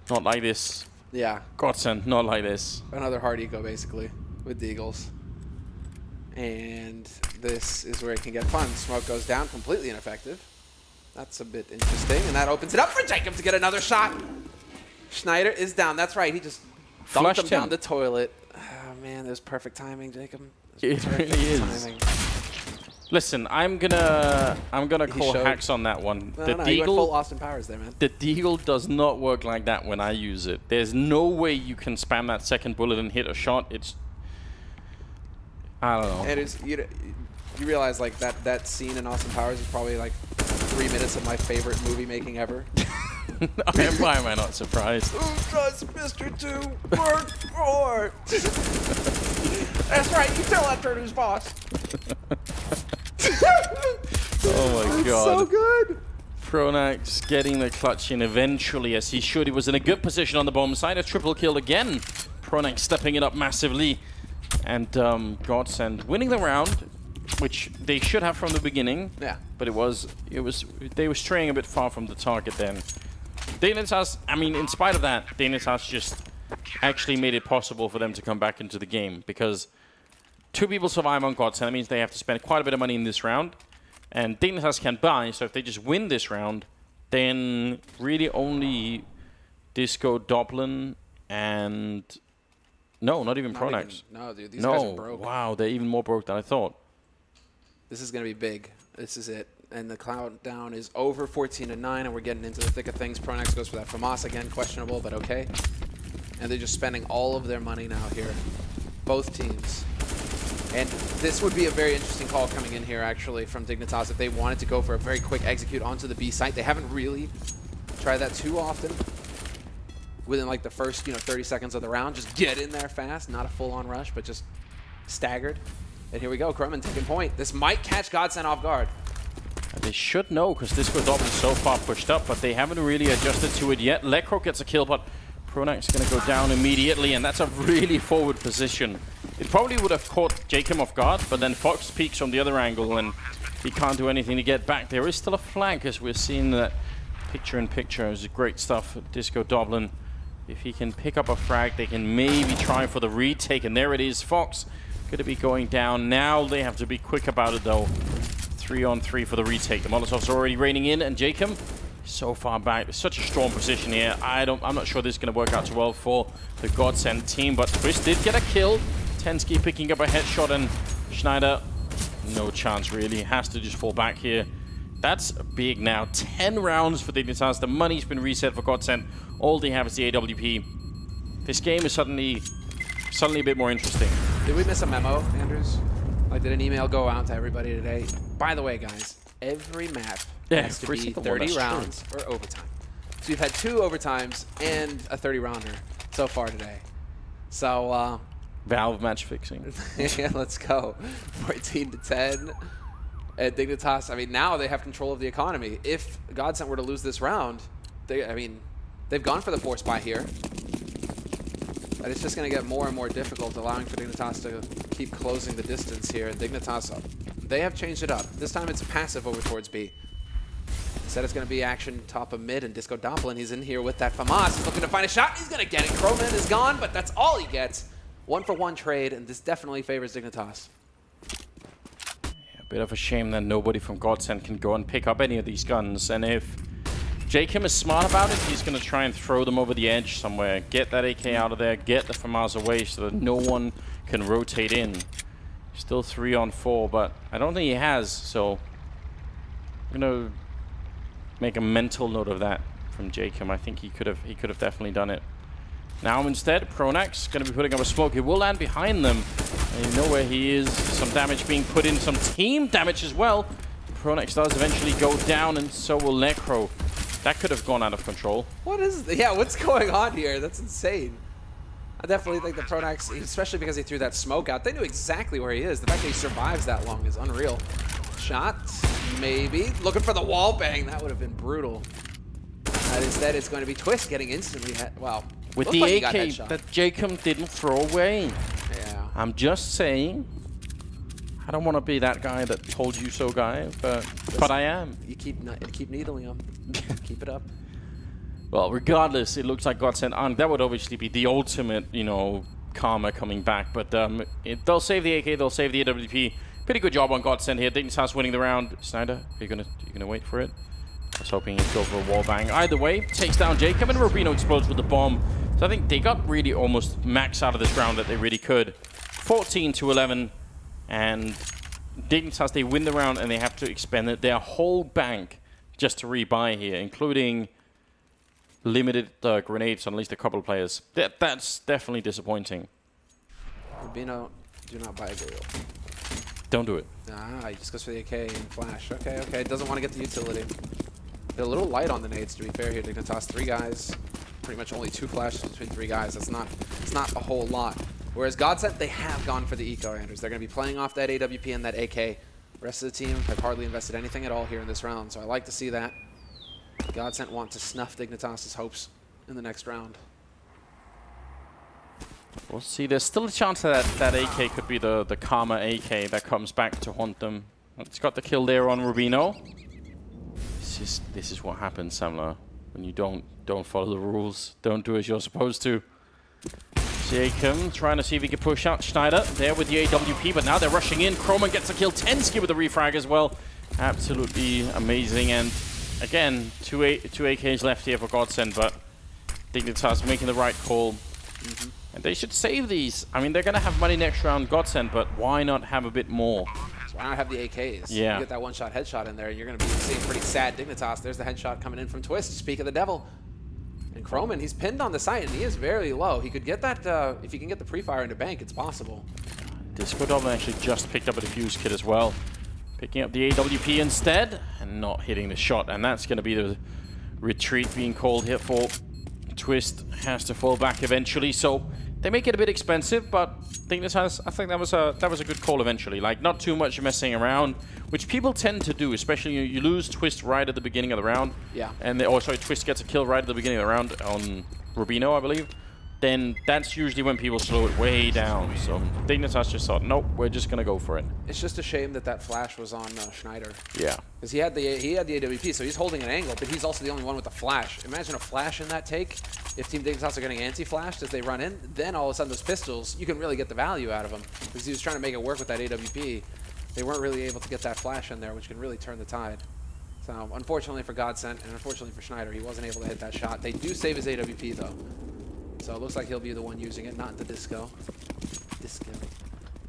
Not like this. Yeah. Godsent, not like this. Another hard eco, basically, with the Eagles. And this is where it can get fun. Smoke goes down, completely ineffective. That's a bit interesting, and that opens it up for Jacob to get another shot. Schneider is down. That's right. He just dumped him down the toilet. Oh, man, there's perfect timing, Jacob. It really is. Timing. Listen, I'm gonna call hacks on that one. No, you went full Austin Powers there, man. The deagle does not work like that when I use it. There's no way you can spam that second bullet and hit a shot. It's, I don't know. And it's, you realize like that scene in Austin Powers is probably like 3 minutes of my favorite movie making ever. Why am I not surprised? Who does Mr. 2 work for? That's right, you tell that turd who's boss. Oh my god. So good. Pronax getting the clutch in eventually, as he should. He was in a good position on the bomb side. A triple kill again. Pronax stepping it up massively. And Godsent winning the round, which they should have from the beginning. Yeah. But they were straying a bit far from the target then. Dignitas, I mean, in spite of that, Dignitas just actually made it possible for them to come back into the game, because 2 people survive on Godsent. That means they have to spend quite a bit of money in this round. And Dignitas can buy, so if they just win this round, then really only Disco Dublin and... No, not even Pronax. No, dude, these guys are broke. Wow, they're even more broke than I thought. This is going to be big. This is it. And the countdown is over, 14-9, and we're getting into the thick of things. Pronax goes for that FAMAS again, questionable, but okay. And they're just spending all of their money now here, both teams. And this would be a very interesting call coming in here, actually, from Dignitas if they wanted to go for a very quick execute onto the B site. They haven't really tried that too often. Within like the first, 30 seconds of the round, just get in there fast, not a full-on rush, but just staggered. And here we go, Krumman taking point. This might catch Godsent off guard. They should know, because Disco Doblin is so far pushed up, but they haven't really adjusted to it yet. Lekro gets a kill, but Pronak's going to go down immediately, and that's a really forward position. It probably would have caught Jacob off guard, but then Fox peeks from the other angle, and he can't do anything to get back. There is still a flank, as we're seeing that picture-in-picture. Is great stuff. Disco Doblin, if he can pick up a frag, they can maybe try for the retake, and there it is. Fox going to be going down now. They have to be quick about it, though. 3-on-3 for the retake. The Molotov's already raining in, and Jacob so far back. It's such a strong position here. I'm not sure this is going to work out too well for the Godsent team, but Twist did get a kill. Tensky picking up a headshot, and Schneider, no chance really. Has to just fall back here. That's big now. 10 rounds for Dignitas. The money's been reset for Godsent. All they have is the AWP. This game is suddenly a bit more interesting. Did we miss a memo, Andrews? Like, did an email go out to everybody today? By the way, guys, every map has to be 30 rounds or overtime. So you've had 2 overtimes and a 30-rounder so far today. So, Valve match fixing. yeah, let's go. 14-10. At Dignitas, I mean, now they have control of the economy. If Godsent were to lose this round, they've gone for the force buy here. But it's just going to get more and more difficult, allowing for Dignitas to keep closing the distance here. And Dignitas, they have changed it up. This time it's passive over towards B. Instead it's going to be action top of mid, and Disco Doblin, he's in here with that FAMAS. He's looking to find a shot. He's going to get it. Croman is gone, but that's all he gets. 1-for-1 trade, and this definitely favors Dignitas. Yeah, a bit of a shame that nobody from Godsent can go and pick up any of these guns. And if Jacob is smart about it, he's going to try and throw them over the edge somewhere. Get that AK out of there, get the FAMAS away so that no one can rotate in. Still 3-on-4, but I don't think he has, so I'm going to make a mental note of that from Jacob. I think he could have definitely done it. Now instead, Pronak's going to be putting up a smoke. He will land behind them. And you know where he is. Some damage being put in, some team damage as well. Pronax does eventually go down, and so will Necro. That could have gone out of control. What's going on here? That's insane. I definitely think that Pronax, especially because he threw that smoke out, they knew exactly where he is. The fact that he survives that long is unreal. Shot, maybe. Looking for the wall bang. That would have been brutal. Instead, it's going to be Twist getting instantly hit. Well, with the AK that Jacob didn't throw away. Yeah. I'm just saying. I don't want to be that guy that told you so guy, but I am. You keep needling him. Keep it up. Well, regardless, it looks like Godsent on. That would obviously be the ultimate, karma coming back. But they'll save the AK, they'll save the AWP. Pretty good job on Godsent here. Dignitas winning the round. Snyder, are you gonna wait for it? I was hoping he'd go for a wall bang. Either way, takes down Jacob, and Rubino explodes with the bomb. So I think they got really almost max out of this round that they really could. 14-11, and Dignitas, they win the round, and they have to expend their whole bank just to rebuy here, including limited grenades on at least a couple of players. That's definitely disappointing. Rubino, do not buy a Gale. Don't do it. He just goes for the AK and flash. Okay. Doesn't want to get the utility. They're a little light on the nades, to be fair here. Dignitas, 3 guys. Pretty much only 2 flashes between 3 guys. It's not a whole lot. Whereas Godsent, they have gone for the eco Anders. They're going to be playing off that AWP and that AK. The rest of the team have hardly invested anything at all here in this round, so I like to see that. Godsent want to snuff Dignitas' hopes in the next round. We'll see. There's still a chance that that AK could be the Karma AK that comes back to haunt them. It's got the kill there on Rubino. This is what happens, Samler, when you don't follow the rules. Don't do as you're supposed to. Jacob trying to see if he can push out Schneider there with the AWP, but now they're rushing in. Croman gets a kill. Tensky with the refrag as well. Absolutely amazing. And again, two AKs left here for Godsent, but Dignitas making the right call. And they should save these. I mean, they're going to have money next round, Godsent, but why not have a bit more? So why not have the AKs? Yeah. You get that one-shot headshot in there, and you're going to be seeing pretty sad Dignitas. There's the headshot coming in from Twist. Speak of the devil. And Croman, he's pinned on the site, and he is very low. He could get that, if he can get the pre-fire into bank, it's possible. Disco Doblin actually just picked up a defuse kit as well. Picking up the AWP instead, and not hitting the shot. And that's going to be the retreat being called here for Twist. Has to fall back eventually, so They make it a bit expensive, but Dignitas, I think that was a good call eventually. Like, not too much messing around, which people tend to do, especially you lose Twist right at the beginning of the round. Yeah. And Twist gets a kill right at the beginning of the round on Rubino, I believe. Then that's usually when people slow it way down. So Dignitas just thought, nope, we're just gonna go for it. It's just a shame that that flash was on Schneider. Yeah. Because he had the AWP, so he's holding an angle, but he's also the only one with the flash. Imagine a flash in that take. If Team Dignitas are getting anti-flashed as they run in, then all of a sudden those pistols, you can really get the value out of them. Because he was trying to make it work with that AWP. They weren't really able to get that flash in there, which can really turn the tide. So unfortunately for Godsent, and unfortunately for Schneider, he wasn't able to hit that shot. They do save his AWP though. So it looks like he'll be the one using it, not the disco.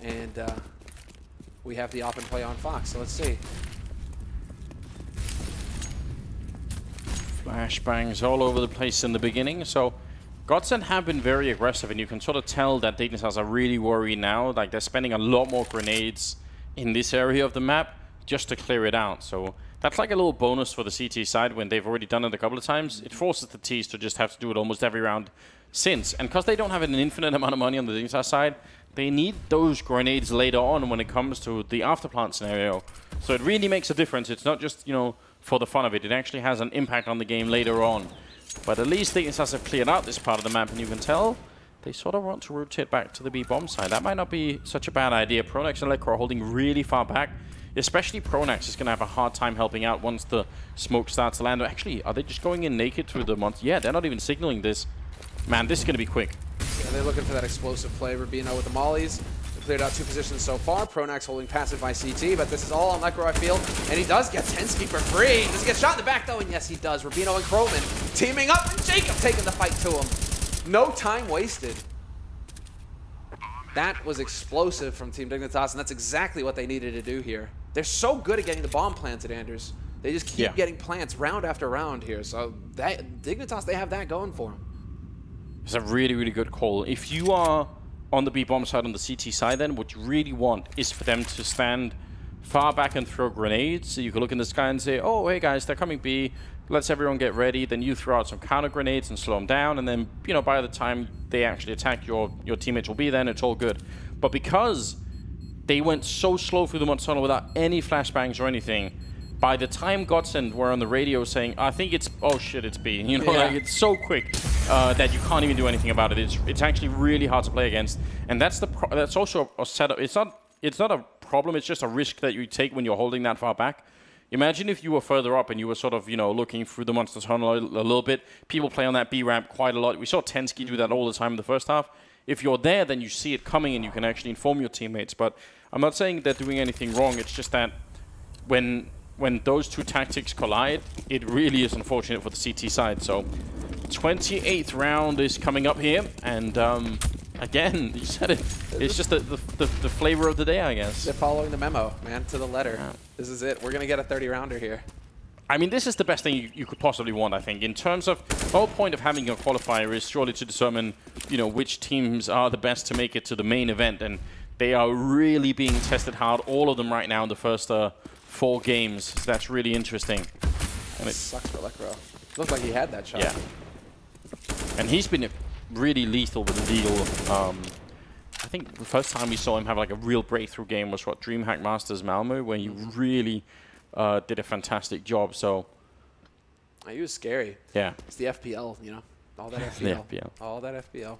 And we have the op and play on Fox, so let's see. Flashbangs all over the place in the beginning. So Godsent have been very aggressive, and you can sort of tell that Dignitas are really worried now. Like, they're spending a lot more grenades in this area of the map just to clear it out. So that's like a little bonus for the CT side when they've already done it a couple of times. It forces the Ts to just have to do it almost every round since. And because they don't have an infinite amount of money on the Dignitas side, they need those grenades later on when it comes to the afterplant scenario. So it really makes a difference. It's not just, you know, for the fun of it. It actually has an impact on the game later on. But at least Dignitas have cleared out this part of the map, and you can tell they sort of want to rotate back to the B-bomb side. That might not be such a bad idea. Pronax and Lekr are holding really far back. Especially Pronax is going to have a hard time helping out once the smoke starts to land. Actually, are they just going in naked through the monster? Yeah, they're not even signaling this. Man, this is going to be quick. Yeah, they're looking for that explosive play. Rubino with the mollies. They cleared out 2 positions so far. Pronax holding passive by CT, but this is all on Lekr, I feel. And he does get Tensky for free. Does he get shot in the back, though? And yes, he does. Rubino and Croman teaming up, and Jacob taking the fight to him. No time wasted. That was explosive from Team Dignitas, and that's exactly what they needed to do here. They're so good at getting the bomb planted, Anders. They just keep getting plants round after round here. So that Dignitas, they have that going for them. It's a really, really good call. If you are on the B-bomb side, on the CT side, then what you really want is for them to stand far back and throw grenades. So you can look in the sky and say, oh, hey guys, they're coming B. Let's everyone get ready. Then you throw out some counter grenades and slow them down. And then, you know, by the time they actually attack, your teammates will be there and it's all good. But because they went so slow through the mud tunnel without any flashbangs or anything, by the time Godsent were on the radio saying, I think it's, oh shit, it's B. You know, like, it's so quick that you can't even do anything about it. It's actually really hard to play against. And that's that's also a setup. It's not a problem. It's just a risk that you take when you're holding that far back. Imagine if you were further up and you were sort of, you know, looking through the monster tunnel a little bit. People play on that B ramp quite a lot. We saw Tensky do that all the time in the first half. If you're there, then you see it coming and you can actually inform your teammates. But I'm not saying they're doing anything wrong. It's just that when those two tactics collide, it really is unfortunate for the CT side. So 28th round is coming up here, and again, you said it. It's just the flavor of the day, I guess. They're following the memo, man, to the letter. Yeah. This is it. We're gonna get a 30-rounder here. I mean, this is the best thing you could possibly want, I think. In terms of, the whole point of having a qualifier is surely to determine, you know, which teams are the best to make it to the main event, and they are really being tested hard, all of them right now in the first 4 games. So that's really interesting. And it sucks for Lekr. Looked like he had that shot. Yeah. And he's been really lethal with the deal. I think the first time we saw him have like a real breakthrough game was what, DreamHack Masters Malmö, where he really did a fantastic job. So he was scary. Yeah. It's the FPL, you know, all that FPL. The FPL. All that FPL.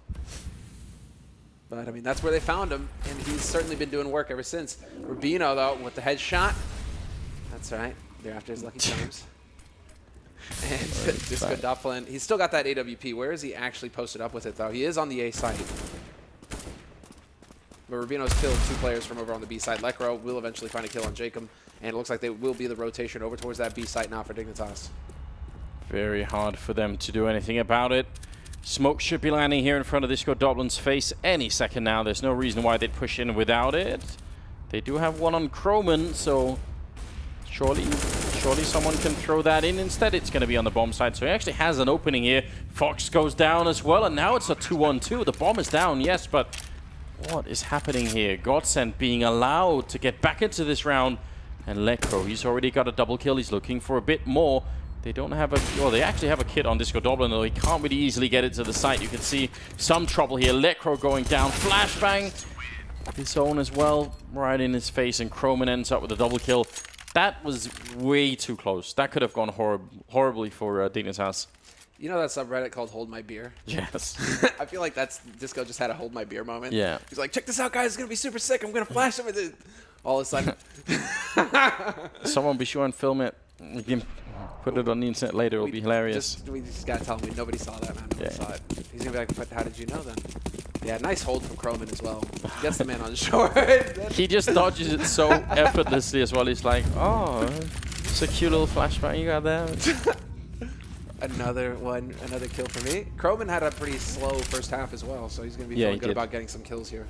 But, I mean, that's where they found him, and he's certainly been doing work ever since. Rubino, though, with the headshot. That's right. They're after his lucky charms. And Disco Doppelin, he's still got that AWP. Where is he actually posted up with it, though? He is on the A side. But Rubino's killed 2 players from over on the B side. Lekr will eventually find a kill on Jacob, and it looks like they will be the rotation over towards that B site now for Dignitas. Very hard for them to do anything about it. Smoke should be landing here in front of Disco Doplin's face any second now. There's no reason why they'd push in without it. They do have one on Croman, so surely someone can throw that in. Instead, it's going to be on the bomb side, so he actually has an opening here. Fox goes down as well, and now it's a 2-1-2. The bomb is down, yes, but what is happening here? Godsent being allowed to get back into this round, and Lekr, he's already got a double kill. He's looking for a bit more. They don't have a... Well, they actually have a kit on Disco Doblin, though he can't really easily get it to the site. You can see some trouble here. Lekro going down. Flashbang. His own as well, right in his face, and Croman ends up with a double kill. That was way too close. That could have gone horribly for Dignitas. You know that subreddit called Hold My Beer? Yes. I feel like that's Disco just had a Hold My Beer moment. Yeah. He's like, check this out, guys. It's going to be super sick. I'm going to flash him with it. All of a sudden. Someone be sure and film it. We can put it on the internet later. It'll be hilarious. We just got to tell him nobody saw that, man. Nobody saw it. He's going to be like, but how did you know then? Yeah, nice hold from Croman as well. Gets the man on shore. He just dodges it so effortlessly as well. He's like, oh, it's a cute little flashback you got there. Another kill for me. Croman had a pretty slow first half as well, so he's going to be feeling good about getting some kills here.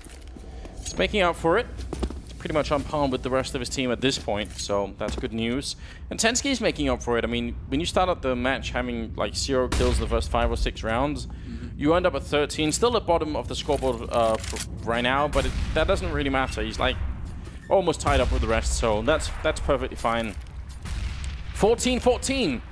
He's making up for it. Pretty much on par with the rest of his team at this point, so that's good news. And Tensky is making up for it. I mean, when you start out the match having like 0 kills the first 5 or 6 rounds, you end up at 13, still at bottom of the scoreboard right now, but that doesn't really matter. He's like almost tied up with the rest, so that's perfectly fine. 14-14.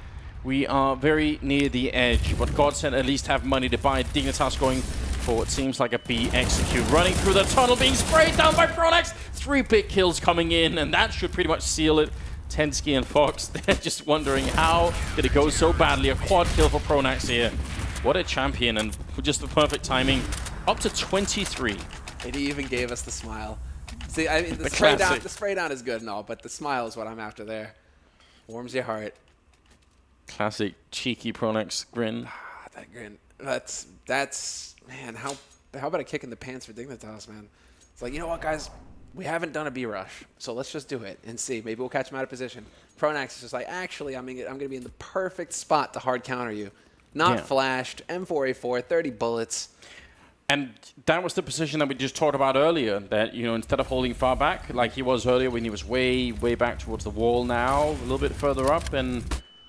We are very near the edge, but Godsent at least have money to buy. Dignitas going for what seems like a B execute. Running through the tunnel, being sprayed down by Pronax. 3 big kills coming in, and that should pretty much seal it. Tensky and Fox, they're just wondering how did it go so badly. A quad kill for Pronax here. What a champion, and just the perfect timing. Up to 23. And he even gave us the smile. See, I mean, the spray down is good and all, but the smile is what I'm after there. Warms your heart. Classic cheeky Pronax grin. That grin. That's man. How about a kick in the pants for Dignitas, man? It's like, you know what, guys, we haven't done a B rush, so let's just do it and see. Maybe we'll catch him out of position. Pronax is just like, actually, I'm gonna be in the perfect spot to hard counter you. Not flashed. M4A4, 30 bullets. And that was the position that we just talked about earlier, that, you know, instead of holding far back like he was earlier when he was way back towards the wall, now a little bit further up, and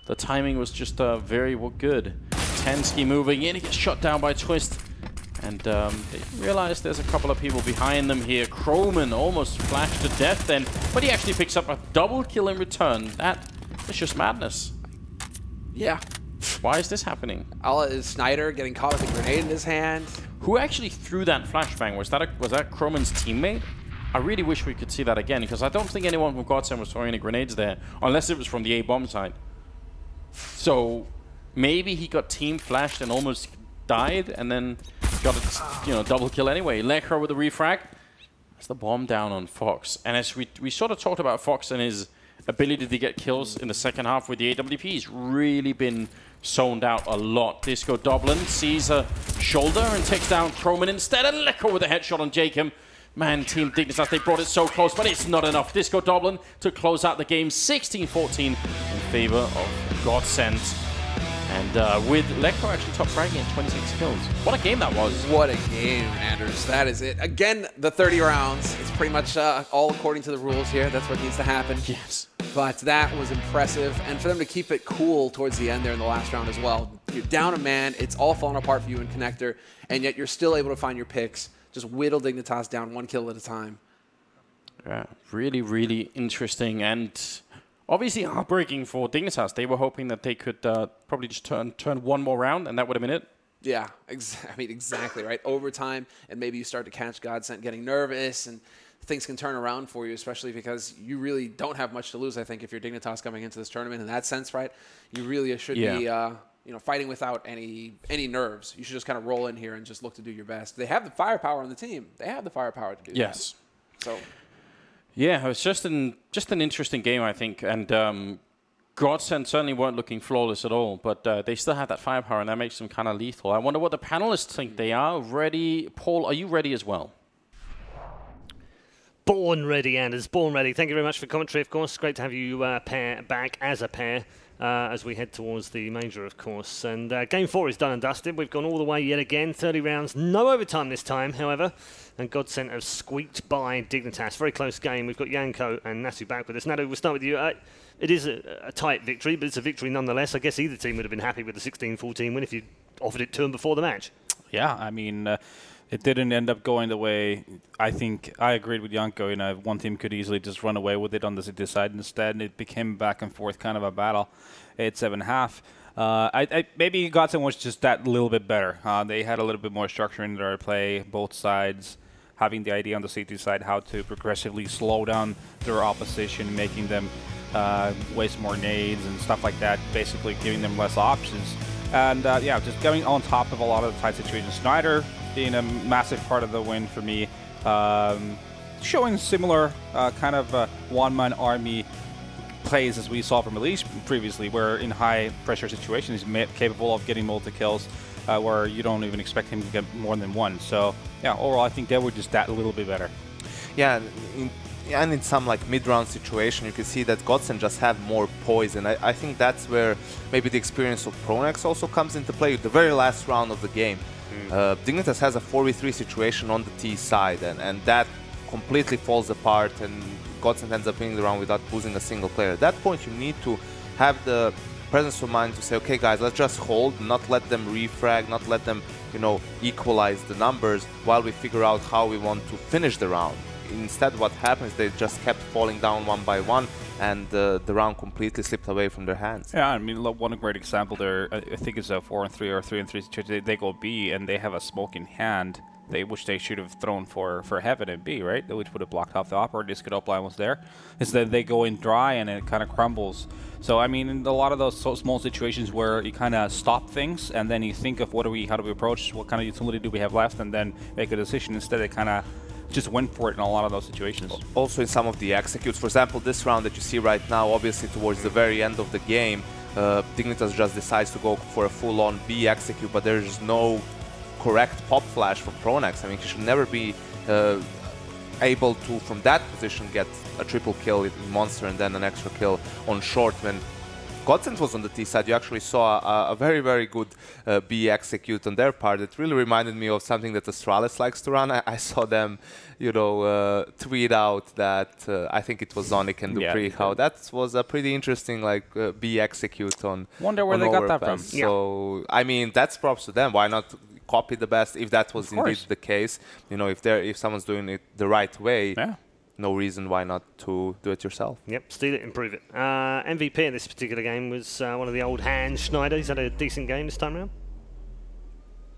the timing was just very good. Tensky moving in, he gets shot down by Twist, and they realize there's a couple of people behind them here. Croman almost flashed to death then, but he actually picks up a double kill in return. That is just madness. Yeah. Why is this happening? Snyder getting caught with a grenade in his hand. Who actually threw that flashbang? Was that Croman's teammate? I really wish we could see that again, because I don't think anyone from Godsent was throwing any grenades there, unless it was from the A-bomb side. So maybe he got team flashed and almost died, and then got a double kill anyway. Lekra with a refrag. That's the bomb down on Fox. And as we sort of talked about Fox and his ability to get kills in the second half with the AWP, he's really been zoned out a lot. Disco Doblin sees a shoulder and takes down Croman instead, and Lekra with a headshot on Jacob. Man, Team Dignitas, they brought it so close, but it's not enough. Disco Doblin to close out the game 16-14 in favor of Godsent. And with Lekra actually top fragging at 26 kills. What a game that was. What a game, Anders. That is it. Again, the 30 rounds. It's pretty much all according to the rules here. That's what needs to happen. Yes. But that was impressive. And for them to keep it cool towards the end there in the last round as well. You're down a man. It's all falling apart for you in Connector. And yet you're still able to find your picks. Just whittle Dignitas down 1 kill at a time. Yeah, really interesting, and obviously heartbreaking for Dignitas. They were hoping that they could probably just turn 1 more round, and that would have been it. Yeah, I mean, exactly, right? Overtime, and maybe you start to catch Godsent getting nervous, and things can turn around for you, especially because you really don't have much to lose, I think, if you're Dignitas coming into this tournament in that sense, right? You really should be fighting without any nerves. You should just kind of roll in here and just look to do your best. They have the firepower on the team. They have the firepower to do that. Yes. So, yeah, it was just an interesting game, I think, and Godsent certainly weren't looking flawless at all, but they still have that firepower, and that makes them kind of lethal. I wonder what the panelists think. They are ready. Paul, are you ready as well? Born ready, Anders. Born ready. Thank you very much for commentary, of course. Great to have you pair back as a pair. As we head towards the major, of course. And Game 4 is done and dusted. We've gone all the way yet again. 30 rounds. No overtime this time, however. And Godsent have squeaked by Dignitas. Very close game. We've got Yanko and Natu back with us. Natu, we'll start with you. It is a tight victory, but it's a victory nonetheless. I guess either team would have been happy with the 16-14 win if you offered it to them before the match. Yeah, I mean, It didn't end up going the way I think. I agreed with Janko. One team could easily just run away with it on the city side instead, and it became back and forth kind of a battle. 8-7.5. Maybe Godsent was just that little bit better. They had a little bit more structure in their play, both sides having the idea on the CT side how to progressively slow down their opposition, making them waste more nades and stuff like that, basically giving them less options. And just going on top of a lot of the tight situations. Schneider being a massive part of the win for me, showing similar kind of one-man army plays as we saw from Elise previously, where in high-pressure situations he's capable of getting multi-kills, where you don't even expect him to get more than one. So, yeah, overall, I think they were just that a little bit better. Yeah, and in some like mid-round situation, you can see that Godsent just have more poison. I think that's where maybe the experience of Pronex also comes into play. The very last round of the game, Dignitas has a 4v3 situation on the T side, and that completely falls apart, and Godsent ends up winning the round without losing a single player. At that point, you need to have the presence of mind to say, okay, guys, let's just hold, not let them refrag, not let them, equalize the numbers while we figure out how we want to finish the round. Instead, what happens, they just kept falling down one by one, and the round completely slipped away from their hands. Yeah, I mean, one great example there, I think it's a 4-3 or 3-3. They go B, and they have a smoke in hand, which they should have thrown for Heaven and B, right? Which would have blocked off the operator. This good upline was there. Instead, they go in dry, and it kind of crumbles. So, I mean, in a lot of those small situations where you kind of stop things, and then you think of how do we approach, what kind of utility do we have left, and then make a decision. Instead, they kind of just went for it in a lot of those situations. Also in some of the executes. For example, this round that you see right now, obviously towards the very end of the game, Dignitas just decides to go for a full-on B execute, but there's no correct pop flash from Pronex. I mean, he should never be able to, from that position, get a triple kill in Monster and then an extra kill on short. When Godsent was on the T side, you actually saw a very, very good B execute on their part. It really reminded me of something that Astralis likes to run. I saw them, tweet out that I think it was Zonic and Dupree, how that was a pretty interesting B execute on. Wonder where they got that from. So I mean, that's props to them. Why not copy the best if that was indeed the case? If someone's doing it the right way. Yeah. No reason why not to do it yourself. Yep, steal it, improve it. MVP in this particular game was one of the old hands, Schneider. He's had a decent game this time around.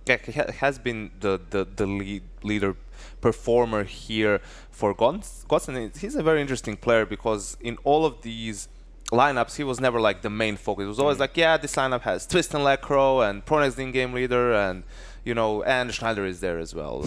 Yeah, he has been the leader performer here for Godsent. He's a very interesting player because in all of these lineups, he was never like the main focus. It was always like, yeah, this lineup has Twist and Lekro and Pronex the in-game leader, and and Schneider is there as well.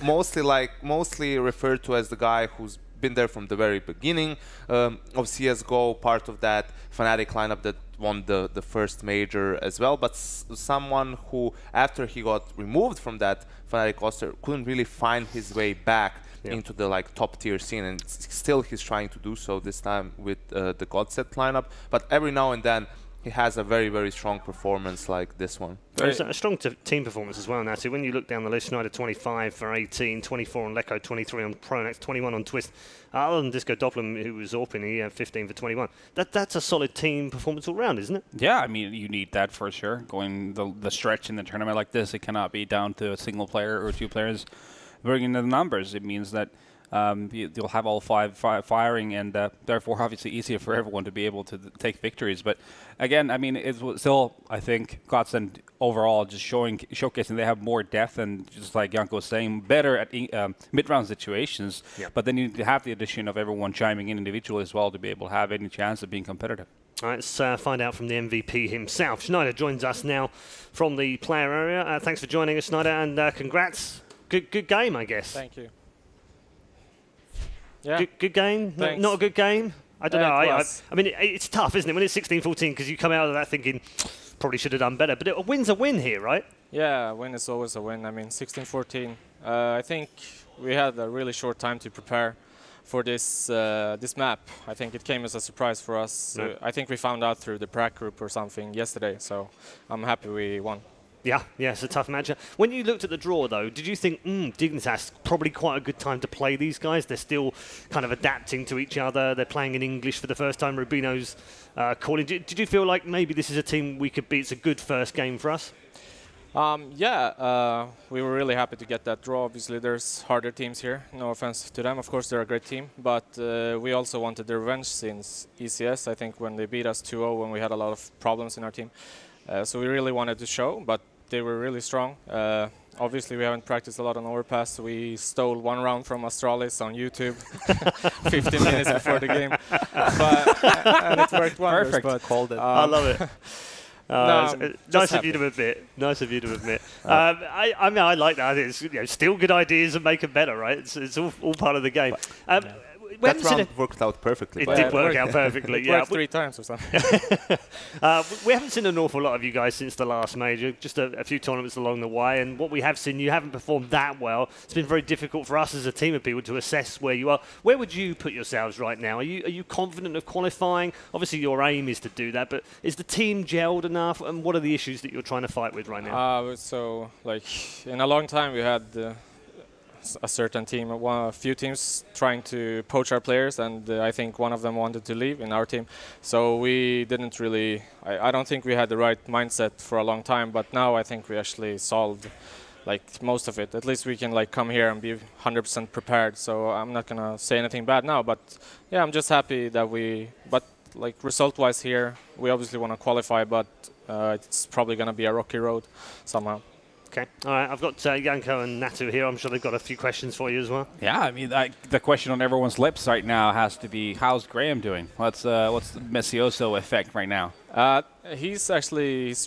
mostly referred to as the guy who's been there from the very beginning of CSGO, part of that Fnatic lineup that won the first major as well, but someone who, after he got removed from that Fnatic roster, couldn't really find his way back into the top tier scene, and still he's trying to do so this time with the Godsent lineup. But every now and then he has a very, very strong performance like this one. There's a strong team performance as well, Natty. When you look down the list, Schneider 25 for 18, 24 on Lekko, 23 on Pronex, 21 on Twist. Other than Disco Doppler, who was Orpin, he had 15 for 21. That's a solid team performance all round, isn't it? Yeah, I mean, you need that for sure. Going the stretch in the tournament like this, it cannot be down to a single player or two players bringing the numbers. It means that you'll have all five firing, and therefore obviously easier for everyone to be able to take victories. But again, I mean, it's still, I think, Godsent overall just showcasing they have more depth, and just like Janko was saying, better at mid-round situations. Yep. But then you need to have the addition of everyone chiming in individually as well to be able to have any chance of being competitive. All right, let's find out from the MVP himself. Schneider joins us now from the player area. Thanks for joining us, Schneider, and congrats. Good game, I guess. Thank you. Yeah. Good game? Not a good game? I don't know. I mean, it's tough, isn't it, when it's 16-14, because you come out of that thinking, probably should have done better. But a win's a win here, right? Yeah, a win is always a win. I mean, 16-14. I think we had a really short time to prepare for this map. I think it came as a surprise for us. No. I think we found out through the prac group or something yesterday, so I'm happy we won. Yeah, it's a tough matchup. When you looked at the draw, though, did you think, Dignitas, probably quite a good time to play these guys? They're still kind of adapting to each other. They're playing in English for the first time. Rubino's calling. Did you feel like maybe this is a team we could beat? It's a good first game for us? Yeah, we were really happy to get that draw. Obviously, there's harder teams here. No offense to them. Of course, they're a great team. But we also wanted the revenge since ECS, I think, when they beat us 2-0 when we had a lot of problems in our team. So we really wanted to show, but they were really strong. Obviously, we haven't practiced a lot on overpass. We stole one round from Astralis on YouTube 15 minutes before the game. And it worked wonders. Perfect. But, Called it. I love it. No, Nice of you to admit. Nice of you to admit. I mean, I like that. It's steal good ideas and make them better, right? It's all part of the game. That round worked out perfectly. It did work out perfectly. It Yeah, worked 3 times or something. we haven't seen an awful lot of you guys since the last major. Just a few tournaments along the way, and what we have seen, you haven't performed that well. It's been very difficult for us as a team of people to assess where you are. Where would you put yourselves right now? Are you confident of qualifying? Obviously, your aim is to do that, but is the team gelled enough? And what are the issues that you're trying to fight with right now? So, like, in a long time, we had a certain team, a few teams trying to poach our players, and I think one of them wanted to leave in our team. So we didn't really, I don't think we had the right mindset for a long time, but now I think we actually solved like most of it. At least we can like come here and be 100% prepared. So I'm not gonna say anything bad now, but yeah, I'm just happy that but like result-wise here, we obviously want to qualify, but it's probably gonna be a rocky road somehow. Okay. All right. I've got Janko and Natu here. I'm sure they've got a few questions for you as well. Yeah, I mean, the question on everyone's lips right now has to be, how's Graham doing? What's the Messioso effect right now? He's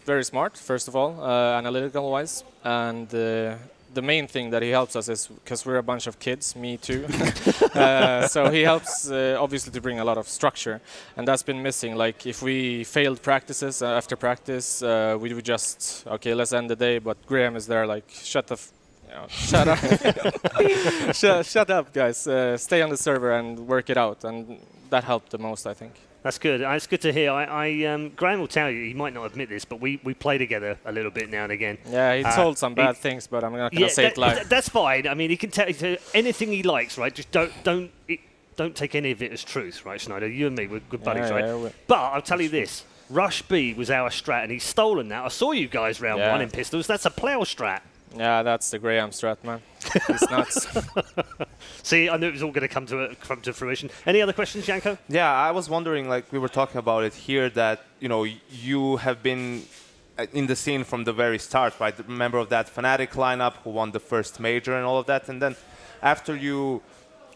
very smart, first of all, analytical-wise, and the main thing that he helps us is because we're a bunch of kids, me too. So he helps obviously to bring a lot of structure, and that's been missing. Like if we failed practices after practice, we would just let's end the day. But Graham is there, like shut up, shut up, guys. Stay on the server and work it out, and that helped the most, I think. That's good. It's good to hear. Graham will tell you, he might not admit this, but we play together a little bit now and again. Yeah, he told some bad things, but I'm not going to say it live. That's fine. I mean, he can tell anything he likes, right? Just don't take any of it as truth, right, Schneider? You and me, we're good buddies, right? Yeah, but I'll tell you this. Rush B was our strat, and he's stolen that. I saw you guys round 1 in pistols. That's a plow strat. Yeah, that's the Graham strat, man. He's nuts. See, I knew it was all going to come to fruition. Any other questions, Janko? Yeah, I was wondering, like we were talking about it here, that you have been in the scene from the very start, right? The member of that Fnatic lineup who won the first major and all of that, and then after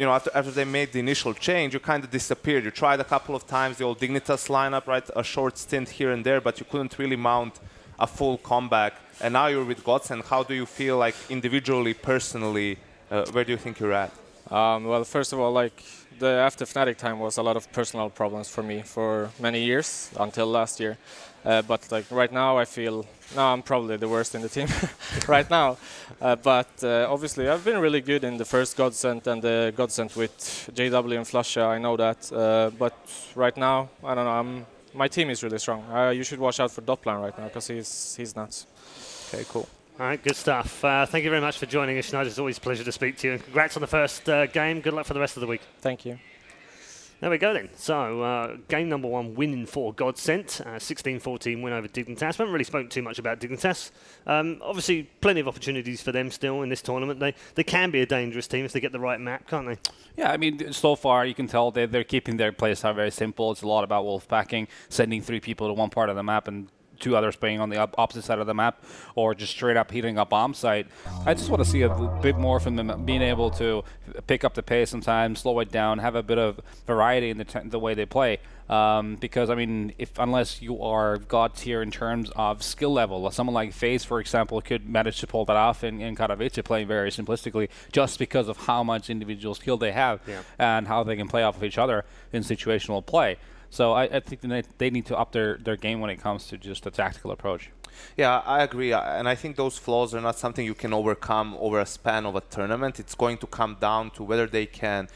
after they made the initial change, you kind of disappeared. You tried a couple of times the old Dignitas lineup, right? A short stint here and there, but you couldn't really mount a full comeback. And now you're with Godsent. How do you feel like individually, personally? Where do you think you're at? Well, first of all, like the after Fnatic time was a lot of personal problems for me for many years until last year. But like right now, I feel I'm probably the worst in the team right now. But obviously, I've been really good in the first Godsent and the Godsent with JW and Flusha. I know that. But right now, I don't know. My team is really strong. You should watch out for Doppler right now because he's nuts. Okay, cool. All right, good stuff. Thank you very much for joining us, Schneider. It's always a pleasure to speak to you. And congrats on the first game. Good luck for the rest of the week. Thank you. There we go then. So, game number 1 winning for Godsent. 16-14 win over Dignitas. We haven't really spoken too much about Dignitas. Obviously, plenty of opportunities for them still in this tournament. They can be a dangerous team if they get the right map, can't they? Yeah, I mean, so far you can tell they're keeping their playstyle very simple. It's a lot about wolfpacking, sending 3 people to one part of the map and 2 others playing on the opposite side of the map, or just straight up heating up bomb site. I just want to see a bit more from them, being able to pick up the pace sometimes, slow it down, have a bit of variety in the way they play. Because I mean, unless you are god tier in terms of skill level, someone like FaZe, for example, could manage to pull that off in Katowice, playing very simplistically, just because of how much individual skill they have and how they can play off of each other in situational play. So I think they need to up their game when it comes to just a tactical approach. Yeah, I agree. And I think those flaws are not something you can overcome over a span of a tournament. It's going to come down to whether they can,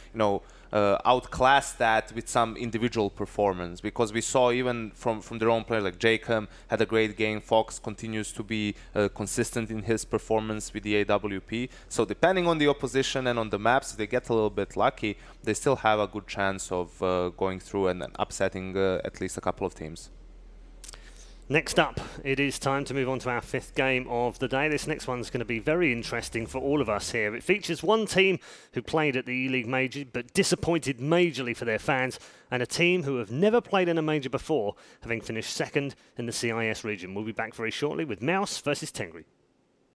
outclass that with some individual performance. Because we saw even from their own players, like Jacob had a great game. Fox continues to be consistent in his performance with the AWP. So depending on the opposition and on the maps, if they get a little bit lucky, they still have a good chance of going through and then upsetting at least a couple of teams. Next up, it is time to move on to our 5th game of the day. This next one's going to be very interesting for all of us here. It features one team who played at the E-League Major but disappointed majorly for their fans, and a team who have never played in a major before, having finished 2nd in the CIS region. We'll be back very shortly with Mouse versus Tengri.